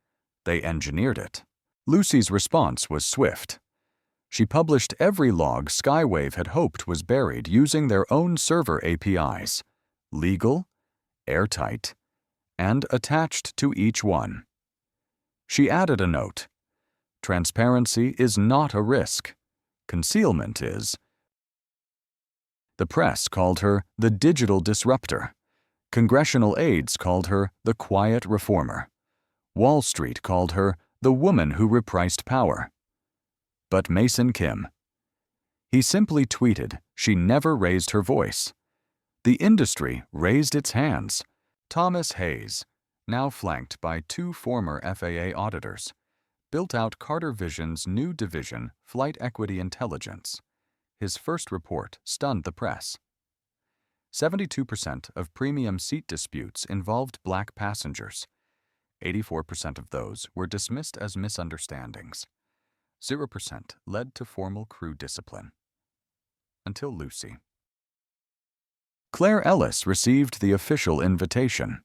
they engineered it. Lucy's response was swift. She published every log Skywave had hoped was buried using their own server APIs, legal, airtight, and attached to each one. She added a note: "Transparency is not a risk. Concealment is." The press called her the digital disruptor. Congressional aides called her the quiet reformer. Wall Street called her the woman who repriced power. But Mason Kim, he simply tweeted she never raised her voice. The industry raised its hands. Thomas Hayes, now flanked by 2 former FAA auditors, built out Carter Vision's new division, Flight Equity Intelligence. His first report stunned the press. 72% of premium seat disputes involved black passengers. 84% of those were dismissed as misunderstandings. 0% led to formal crew discipline. Until Lucy. Claire Ellis received the official invitation.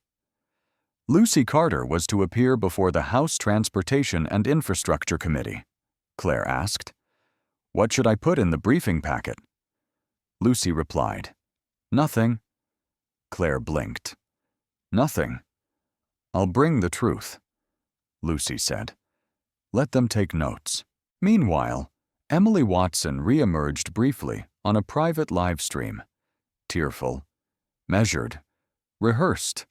Lucy Carter was to appear before the House Transportation and Infrastructure Committee. Claire asked, "What should I put in the briefing packet?" Lucy replied, "Nothing." Claire blinked. "Nothing. I'll bring the truth," Lucy said. "Let them take notes." Meanwhile, Emily Watson re-emerged briefly on a private live stream. Tearful, measured, rehearsed.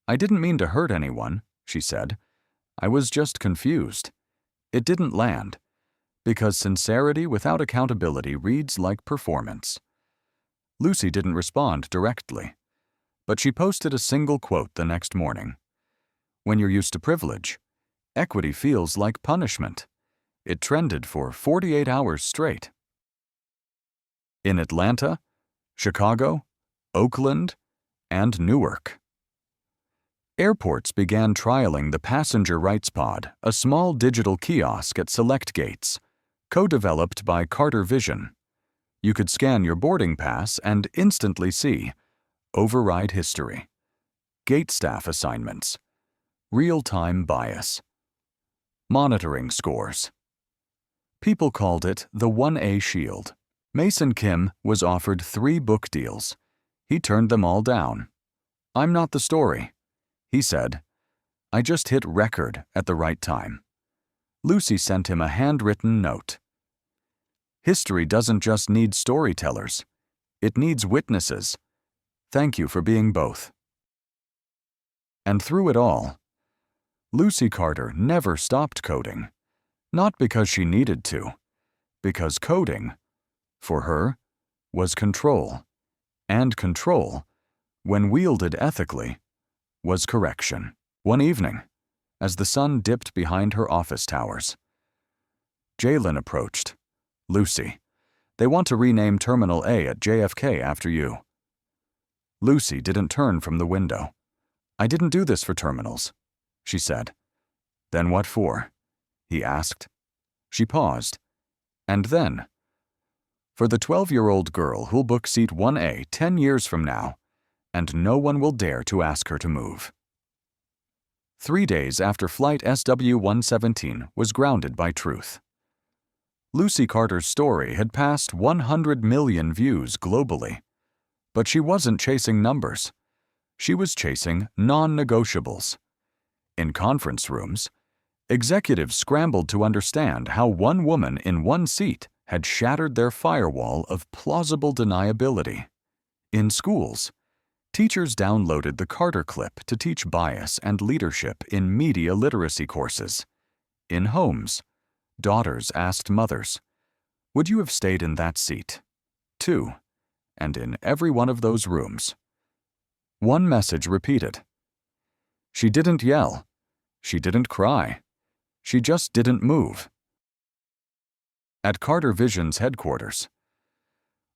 "I didn't mean to hurt anyone," she said. "I was just confused. It didn't land. Because sincerity without accountability reads like performance." Lucy didn't respond directly, but she posted a single quote the next morning. "When you're used to privilege, equity feels like punishment." It trended for 48 hours straight. In Atlanta, Chicago, Oakland, and Newark. Airports began trialing the Passenger Rights Pod, a small digital kiosk at select gates, co-developed by Carter Vision. You could scan your boarding pass and instantly see override history, gate staff assignments, real-time bias, monitoring scores. People called it the 1A Shield. Mason Kim was offered 3 book deals. He turned them all down. "I'm not the story," he said. "I just hit record at the right time." Lucy sent him a handwritten note. "History doesn't just need storytellers. It needs witnesses. Thank you for being both." And through it all, Lucy Carter never stopped coding. Not because she needed to, because coding, for her, was control. And control, when wielded ethically, was correction. One evening, as the sun dipped behind her office towers, Jalen approached. "Lucy, they want to rename Terminal A at JFK after you." Lucy didn't turn from the window. "I didn't do this for terminals," she said. "Then what for?" he asked. She paused. "And then, for the 12-year-old girl who'll book seat 1A 10 years from now, and no one will dare to ask her to move." 3 days after Flight SW-117 was grounded by truth. Lucy Carter's story had passed 100 million views globally. But she wasn't chasing numbers. She was chasing non-negotiables. In conference rooms, executives scrambled to understand how one woman in one seat had shattered their firewall of plausible deniability. In schools, teachers downloaded the Carter clip to teach bias and leadership in media literacy courses. In homes, daughters asked mothers, "Would you have stayed in that seat?" too. And in every one of those rooms, one message repeated. She didn't yell. She didn't cry. She just didn't move. At Carter Vision's headquarters,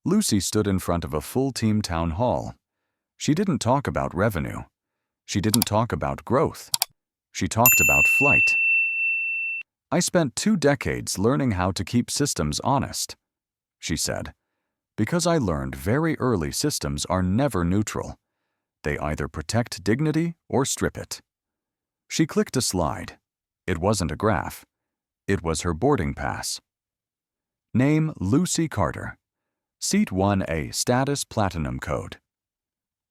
Lucy stood in front of a full-team town hall. She didn't talk about revenue. She didn't talk about growth. She talked about flight. "I spent 2 decades learning how to keep systems honest," she said, "because I learned very early systems are never neutral. They either protect dignity or strip it." She clicked a slide. It wasn't a graph. It was her boarding pass. Name Lucy Carter. Seat 1A status platinum code.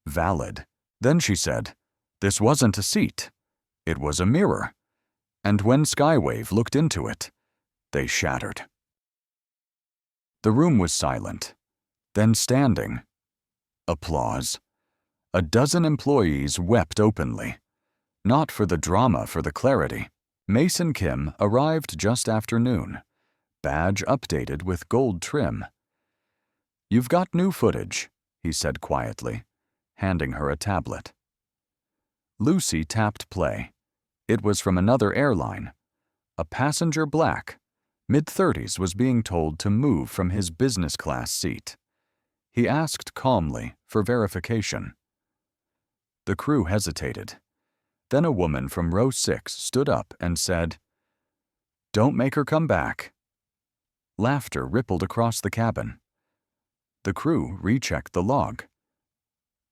Valid. Then she said, "This wasn't a seat. It was a mirror." And when Skywave looked into it, they shattered. The room was silent, then standing. Applause. A dozen employees wept openly. Not for the drama, for the clarity. Mason Kim arrived just after noon, badge updated with gold trim. "You've got new footage," he said quietly, handing her a tablet. Lucy tapped play. It was from another airline. A passenger black, mid-30s, was being told to move from his business class seat. He asked calmly for verification. The crew hesitated. Then a woman from row 6 stood up and said, "Don't make her come back." Laughter rippled across the cabin. The crew rechecked the log.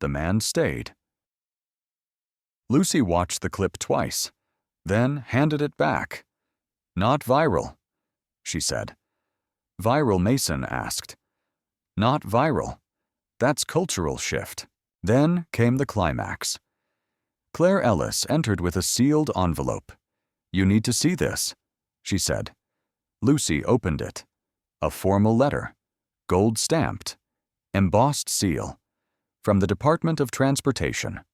The man stayed. Lucy watched the clip twice, then handed it back. "Not viral," she said. "Viral," Mason asked. "Not viral. That's cultural shift." Then came the climax. Claire Ellis entered with a sealed envelope. "You need to see this," she said. Lucy opened it. A formal letter, gold-stamped, embossed seal, from the Department of Transportation.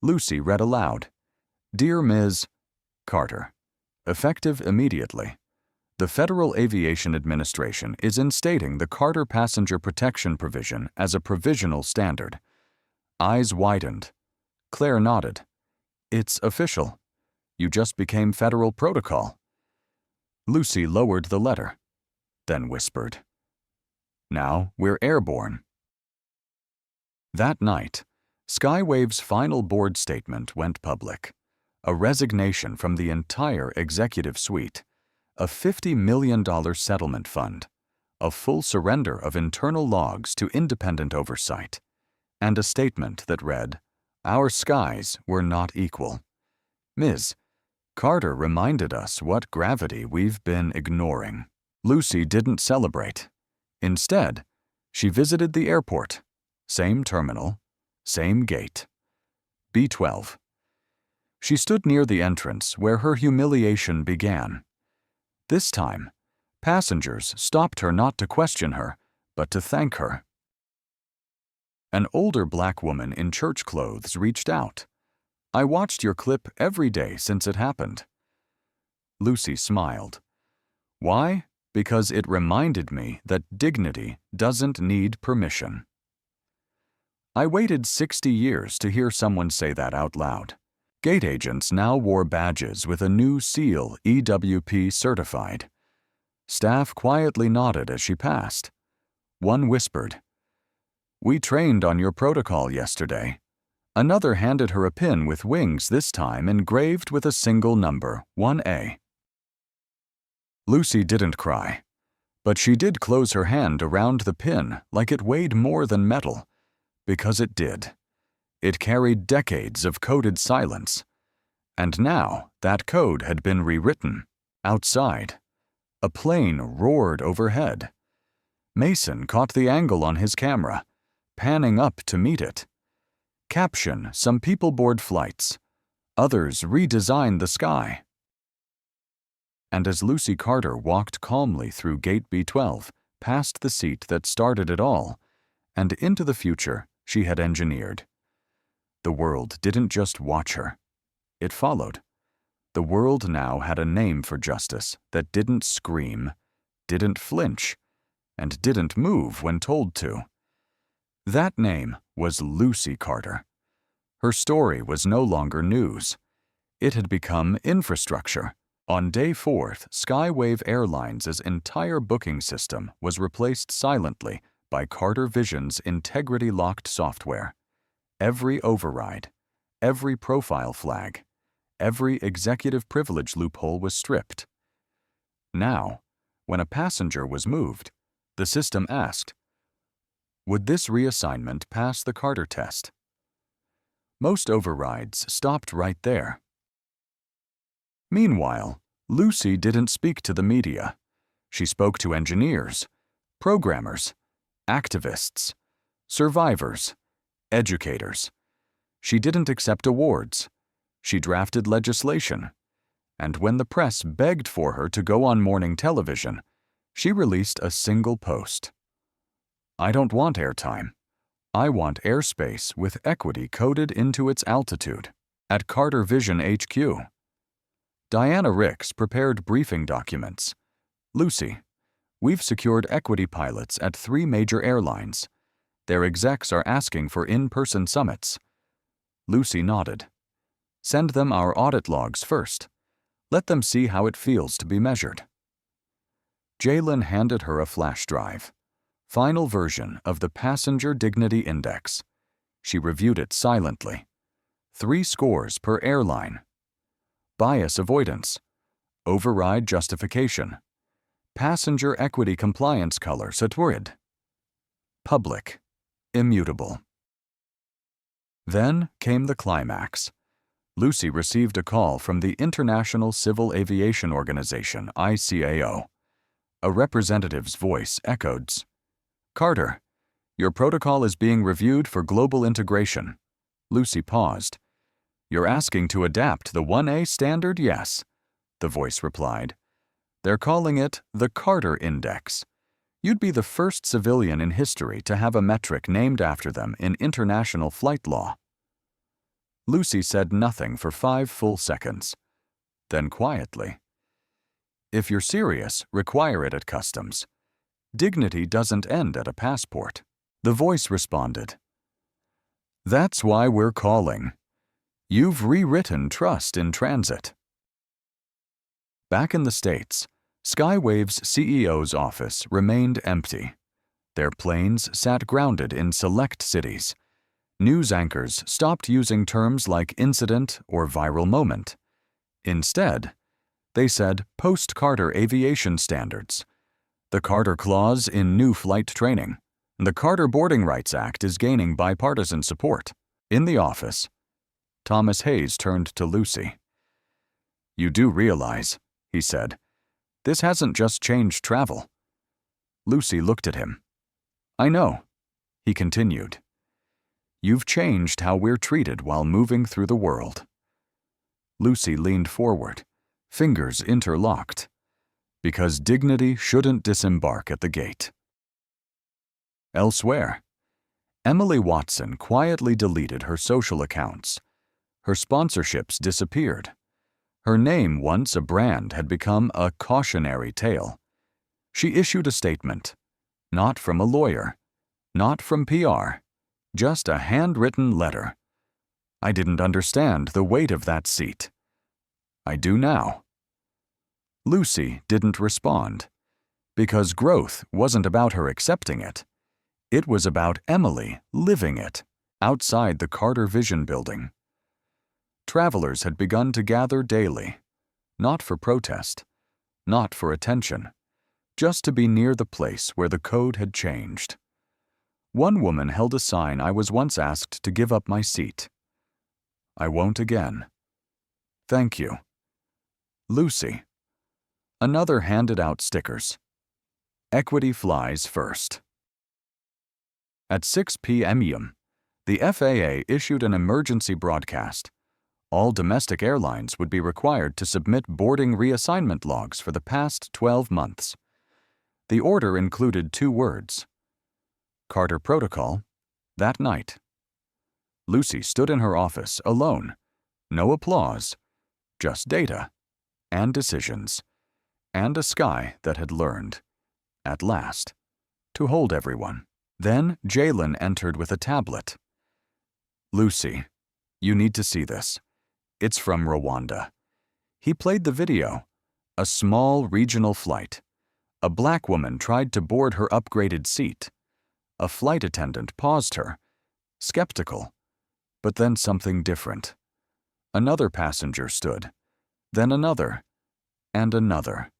Lucy read aloud, "Dear Ms. Carter, effective immediately. The Federal Aviation Administration is instating the Carter Passenger Protection Provision as a provisional standard." Eyes widened. Claire nodded. "It's official. You just became federal protocol." Lucy lowered the letter, then whispered, "Now we're airborne." That night, Skywave's final board statement went public. A resignation from the entire executive suite, a $50 million settlement fund, a full surrender of internal logs to independent oversight, and a statement that read, "Our skies were not equal. Ms. Carter reminded us what gravity we've been ignoring." Lucy didn't celebrate. Instead, she visited the airport. Same terminal, same gate. B-12. She stood near the entrance where her humiliation began. This time, passengers stopped her not to question her, but to thank her. An older black woman in church clothes reached out. "I watched your clip every day since it happened." Lucy smiled. "Why? Because it reminded me that dignity doesn't need permission." I waited 60 years to hear someone say that out loud. Gate agents now wore badges with a new seal, EWP certified. Staff quietly nodded as she passed. One whispered, "We trained on your protocol yesterday." Another handed her a pin with wings, this time engraved with a single number, 1A. Lucy didn't cry, but she did close her hand around the pin like it weighed more than metal, because it did. It carried decades of coded silence. And now that code had been rewritten. Outside, a plane roared overhead. Mason caught the angle on his camera, panning up to meet it. Caption: "Some people board flights. Others redesign the sky." And as Lucy Carter walked calmly through Gate B-12, past the seat that started it all, and into the future she had engineered, the world didn't just watch her. It followed. The world now had a name for justice that didn't scream, didn't flinch, and didn't move when told to. That name was Lucy Carter. Her story was no longer news. It had become infrastructure. On day 4th, Skywave Airlines' entire booking system was replaced silently by Carter Vision's integrity-locked software. Every override, every profile flag, every executive privilege loophole was stripped. Now, when a passenger was moved, the system asked, would this reassignment pass the Carter test? Most overrides stopped right there. Meanwhile, Lucy didn't speak to the media. She spoke to engineers, programmers, activists, survivors, educators. She didn't accept awards. She drafted legislation. And when the press begged for her to go on morning television, she released a single post. I don't want airtime. I want airspace with equity coded into its altitude. At Carter Vision HQ. Diana Ricks prepared briefing documents. Lucy, we've secured equity pilots at 3 major airlines. Their execs are asking for in-person summits. Lucy nodded. Send them our audit logs first. Let them see how it feels to be measured. Jalen handed her a flash drive. Final version of the Passenger Dignity Index. She reviewed it silently. 3 scores per airline. Bias avoidance. Override justification. Passenger equity compliance color Saturid. Public. Immutable. Then came the climax. Lucy received a call from the International Civil Aviation Organization, ICAO. A representative's voice echoed, "Carter, your protocol is being reviewed for global integration." Lucy paused. "You're asking to adapt the 1A standard?" "Yes," the voice replied. "They're calling it the Carter Index. You'd be the first civilian in history to have a metric named after them in international flight law." Lucy said nothing for 5 full seconds. Then quietly, "If you're serious, require it at customs. Dignity doesn't end at a passport." The voice responded, "That's why we're calling. You've rewritten trust in transit." Back in the States, Skywave's CEO's office remained empty. Their planes sat grounded in select cities. News anchors stopped using terms like incident or viral moment. Instead, they said post-Carter aviation standards, the Carter Clause in new flight training, and the Carter Boarding Rights Act is gaining bipartisan support. In the office, Thomas Hayes turned to Lucy. "You do realize," he said, "this hasn't just changed travel." Lucy looked at him. "I know," he continued. "You've changed how we're treated while moving through the world." Lucy leaned forward, fingers interlocked. Because dignity shouldn't disembark at the gate. Elsewhere, Emily Watson quietly deleted her social accounts. Her sponsorships disappeared. Her name, once a brand, had become a cautionary tale. She issued a statement, not from a lawyer, not from PR, just a handwritten letter. "I didn't understand the weight of that seat. I do now." Lucy didn't respond, because growth wasn't about her accepting it. It was about Emily living it, outside the Carter Vision building. Travelers had begun to gather daily, not for protest, not for attention, just to be near the place where the code had changed. One woman held a sign I was once asked to give up my seat. "I won't again." "Thank you." Lucy. Another handed out stickers. "Equity flies first." At 6 p.m., the FAA issued an emergency broadcast. All domestic airlines would be required to submit boarding reassignment logs for the past 12 months. The order included 2 words. Carter Protocol, that night. Lucy stood in her office alone. No applause, just data, and decisions, and a sky that had learned, at last, to hold everyone. Then Jalen entered with a tablet. "Lucy, you need to see this. It's from Rwanda." He played the video. A small regional flight. A black woman tried to board her upgraded seat. A flight attendant paused her, skeptical, but then something different. Another passenger stood, then another, and another,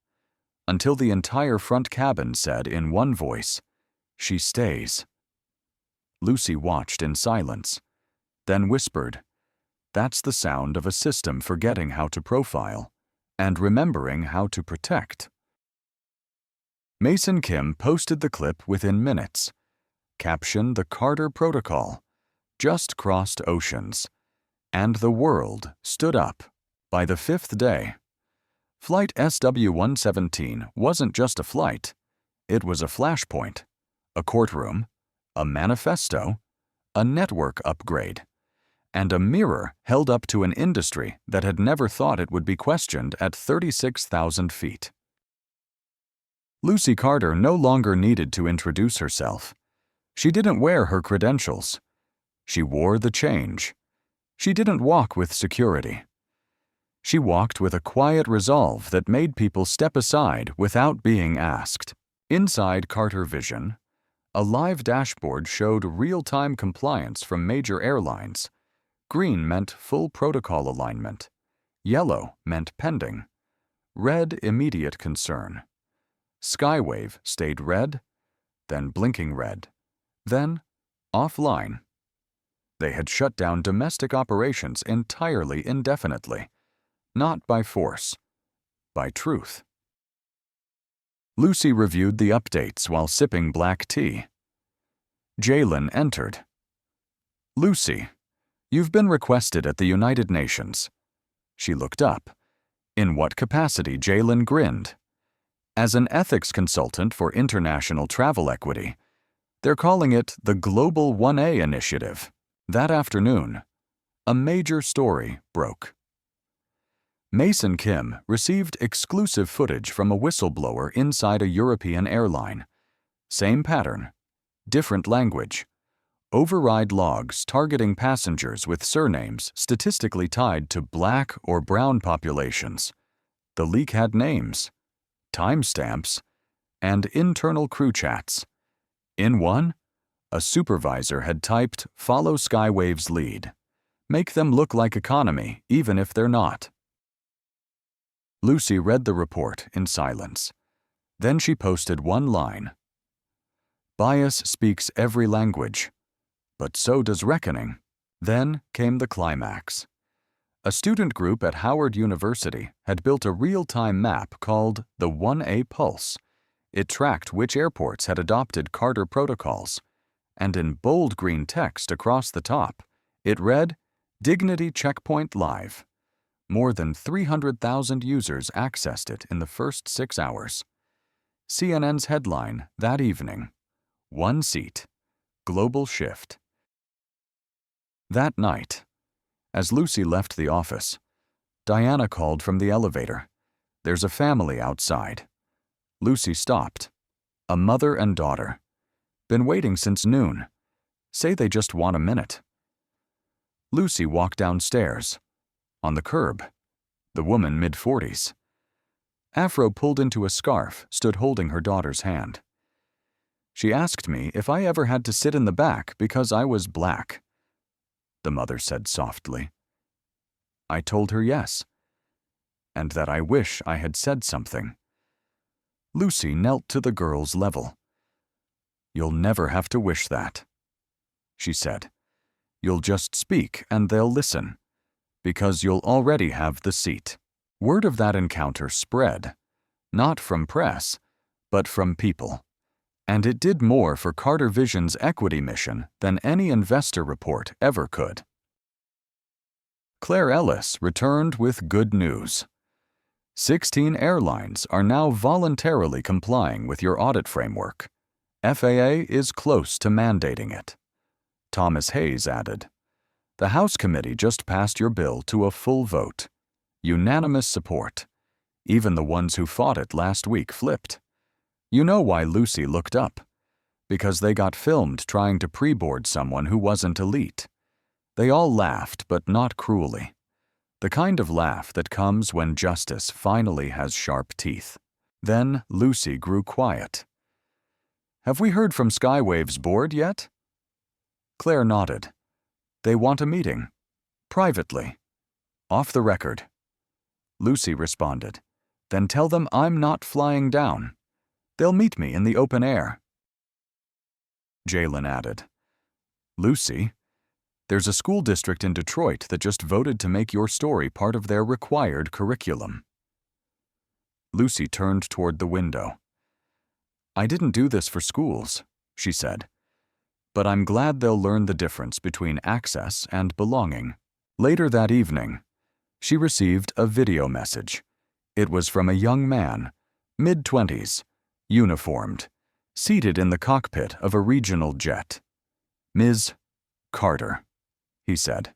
until the entire front cabin said in one voice, "She stays." Lucy watched in silence, then whispered, "That's the sound of a system forgetting how to profile and remembering how to protect." Mason Kim posted the clip within minutes. Caption: "The Carter Protocol just crossed oceans, and the world stood up." By the 5th day, Flight SW-117 wasn't just a flight. It was a flashpoint, a courtroom, a manifesto, a network upgrade, and a mirror held up to an industry that had never thought it would be questioned at 36,000 feet. Lucy Carter no longer needed to introduce herself. She didn't wear her credentials. She wore the change. She didn't walk with security. She walked with a quiet resolve that made people step aside without being asked. Inside Carter Vision, A live dashboard showed real-time compliance from major airlines. Green meant full protocol alignment. Yellow meant pending. Red, immediate concern. Skywave stayed red, then blinking red, then offline. They had shut down domestic operations entirely indefinitely, not by force, by truth. Lucy reviewed the updates while sipping black tea. Jalen entered. "Lucy, you've been requested at the United Nations." She looked up. In what capacity? Jalen grinned. As an ethics consultant for international travel equity. They're calling it the Global 1A Initiative. That afternoon, a major story broke. Mason Kim received exclusive footage from a whistleblower inside a European airline. Same pattern, different language. Override logs targeting passengers with surnames statistically tied to black or brown populations. The leak had names, timestamps, and internal crew chats. In one, a supervisor had typed, "Follow Skywave's lead. Make them look like economy, even if they're not." Lucy read the report in silence. Then she posted one line. "Bias speaks every language, but so does reckoning." Then came the climax. A student group at Howard University had built a real-time map called the 1A Pulse. It tracked which airports had adopted Carter protocols, and in bold green text across the top, it read, "Dignity Checkpoint Live." More than 300,000 users accessed it in the first 6 hours. CNN's headline that evening, "One seat, global shift." That night, as Lucy left the office, Diana called from the elevator. "There's a family outside." Lucy stopped. A mother and daughter. "Been waiting since noon. Say they just want a minute." Lucy walked downstairs. On the curb, the woman mid-40s. Afro pulled into a scarf, stood holding her daughter's hand. "She asked me if I ever had to sit in the back because I was black," the mother said softly. I told her yes, and that I wish I had said something. Lucy knelt to the girl's level. "You'll never have to wish that," she said. "You'll just speak and they'll listen, because you'll already have the seat." Word of that encounter spread, not from press, but from people. And it did more for Carter Vision's equity mission than any investor report ever could. Claire Ellis returned with good news. 16 airlines are now voluntarily complying with your audit framework. FAA is close to mandating it. Thomas Hayes added, "The House Committee just passed your bill to a full vote. Unanimous support. Even the ones who fought it last week flipped. You know why Lucy looked up. Because they got filmed trying to pre-board someone who wasn't elite. They all laughed, but not cruelly. The kind of laugh that comes when justice finally has sharp teeth." Then Lucy grew quiet. "Have we heard from Skywave's board yet?" Claire nodded. "They want a meeting. Privately. Off the record." Lucy responded, "Then tell them I'm not flying down. They'll meet me in the open air." Jalen added, "Lucy, there's a school district in Detroit that just voted to make your story part of their required curriculum." Lucy turned toward the window. "I didn't do this for schools," she said. "But I'm glad they'll learn the difference between access and belonging." Later that evening, she received a video message. It was from a young man, mid-20s, uniformed, seated in the cockpit of a regional jet. "Ms. Carter," he said,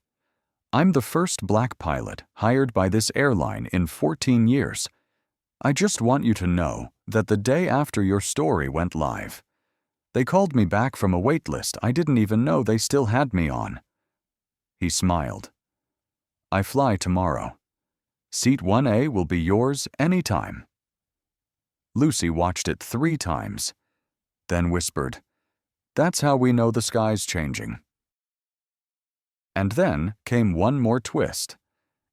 "I'm the first black pilot hired by this airline in 14 years. I just want you to know that the day after your story went live, they called me back from a wait list I didn't even know they still had me on." He smiled. "I fly tomorrow. Seat 1A will be yours anytime." Lucy watched it 3 times, then whispered, That's how we know the sky's changing. And then came one more twist.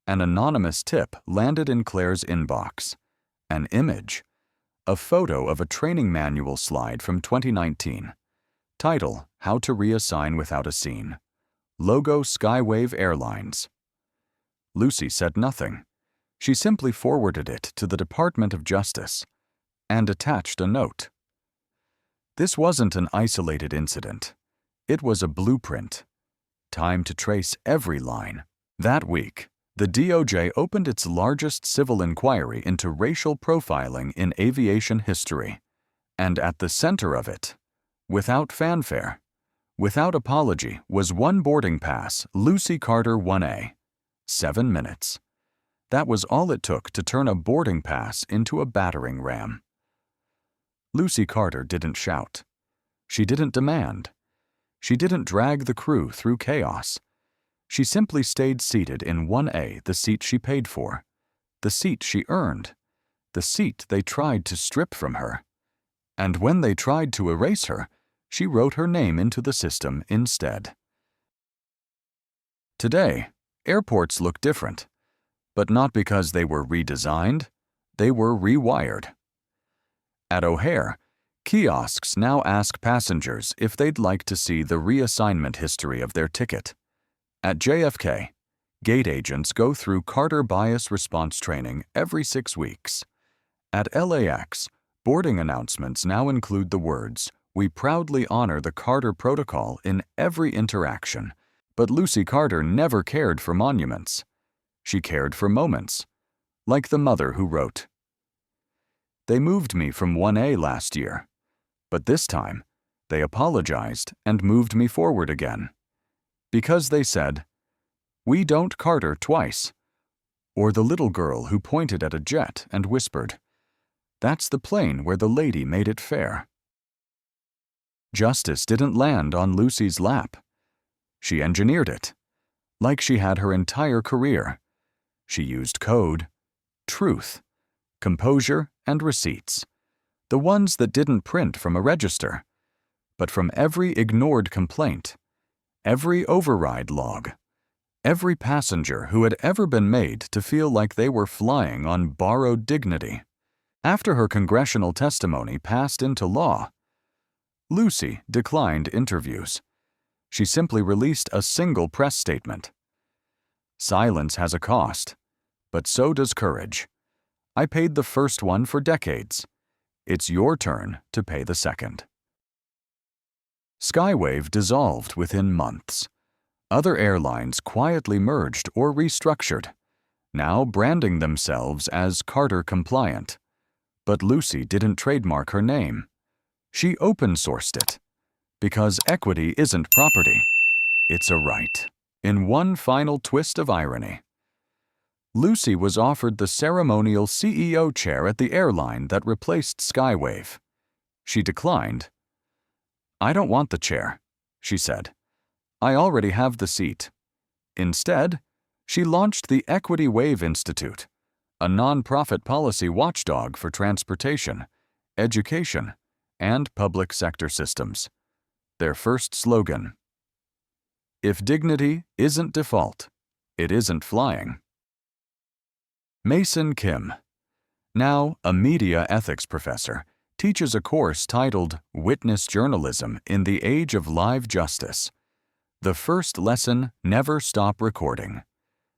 An anonymous tip landed in Claire's inbox. An image. A photo of a training manual slide from 2019. Title, How to Reassign Without a Scene. Logo, Skywave Airlines. Lucy said nothing. She simply forwarded it to the Department of Justice and attached a note. This wasn't an isolated incident. It was a blueprint. Time to trace every line. That week, the DOJ opened its largest civil inquiry into racial profiling in aviation history. And at the center of it, without fanfare, without apology, was one boarding pass, Lucy Carter 1A. 7 minutes. That was all it took to turn a boarding pass into a battering ram. Lucy Carter didn't shout. She didn't demand. She didn't drag the crew through chaos. She simply stayed seated in 1A, the seat she paid for, the seat she earned, the seat they tried to strip from her. And when they tried to erase her, she wrote her name into the system instead. Today, airports look different, but not because they were redesigned, they were rewired. At O'Hare, kiosks now ask passengers if they'd like to see the reassignment history of their ticket. At JFK, gate agents go through Carter bias response training every 6 weeks. At LAX, boarding announcements now include the words, "We proudly honor the Carter Protocol" in every interaction. But Lucy Carter never cared for monuments. She cared for moments, like the mother who wrote, "They moved me from 1A last year, but this time they apologized and moved me forward again. Because they said, 'We don't Carter twice.'" Or the little girl who pointed at a jet and whispered, "That's the plane where the lady made it fair." Justice didn't land on Lucy's lap. She engineered it, like she had her entire career. She used code, truth, composure, and receipts. The ones that didn't print from a register, but from every ignored complaint, every override log, every passenger who had ever been made to feel like they were flying on borrowed dignity. After her congressional testimony passed into law, Lucy declined interviews. She simply released a single press statement. "Silence has a cost, but so does courage. I paid the first one for decades. It's your turn to pay the second." Skywave dissolved within months. Other airlines quietly merged or restructured, now branding themselves as Carter compliant. But Lucy didn't trademark her name. She open-sourced it. Because equity isn't property, it's a right. In one final twist of irony, Lucy was offered the ceremonial CEO chair at the airline that replaced Skywave. She declined. "I don't want the chair," she said. "I already have the seat." Instead, she launched the Equity Wave Institute, a nonprofit policy watchdog for transportation, education, and public sector systems. Their first slogan: "If dignity isn't default, it isn't flying." Mason Kim, now a media ethics professor, teaches a course titled Witness Journalism in the Age of Live Justice. The first lesson: never stop recording.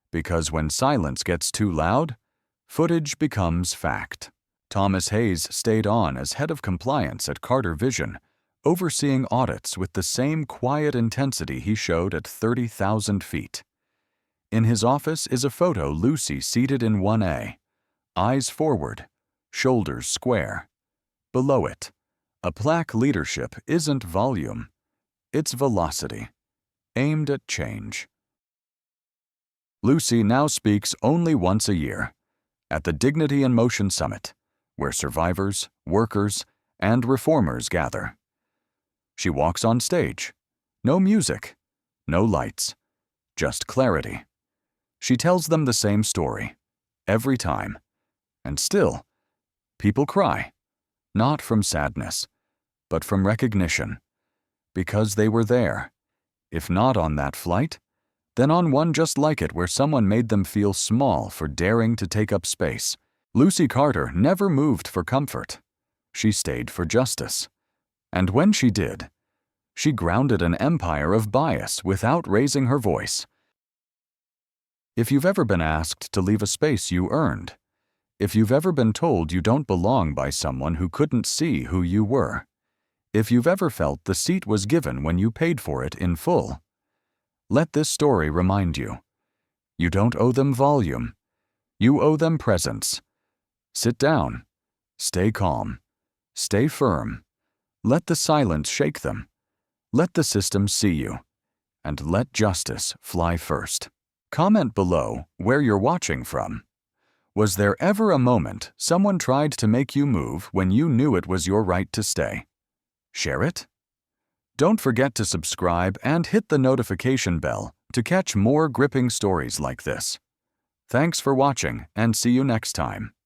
Because when silence gets too loud, footage becomes fact. Thomas Hayes stayed on as head of compliance at Carter Vision, overseeing audits with the same quiet intensity he showed at 30,000 feet. In his office is a photo Lucy seated in 1A, eyes forward, shoulders square. Below it, a plaque: "Leadership isn't volume, it's velocity," aimed at change. Lucy now speaks only once a year, at the Dignity in Motion Summit, where survivors, workers, and reformers gather. She walks on stage. No music, no lights, just clarity. She tells them the same story, every time. And still, people cry, not from sadness, but from recognition. because they were there. If not on that flight, then on one just like it where someone made them feel small for daring to take up space. Lucy Carter never moved for comfort. She stayed for justice. And when she did, she grounded an empire of bias without raising her voice. If you've ever been asked to leave a space you earned, if you've ever been told you don't belong by someone who couldn't see who you were, if you've ever felt the seat was given when you paid for it in full, let this story remind you. You don't owe them volume. You owe them presence. Sit down. Stay calm. Stay firm. Let the silence shake them. Let the system see you. And let justice fly first. Comment below where you're watching from. Was there ever a moment someone tried to make you move when you knew it was your right to stay? Share it? Don't forget to subscribe and hit the notification bell to catch more gripping stories like this. Thanks for watching and see you next time.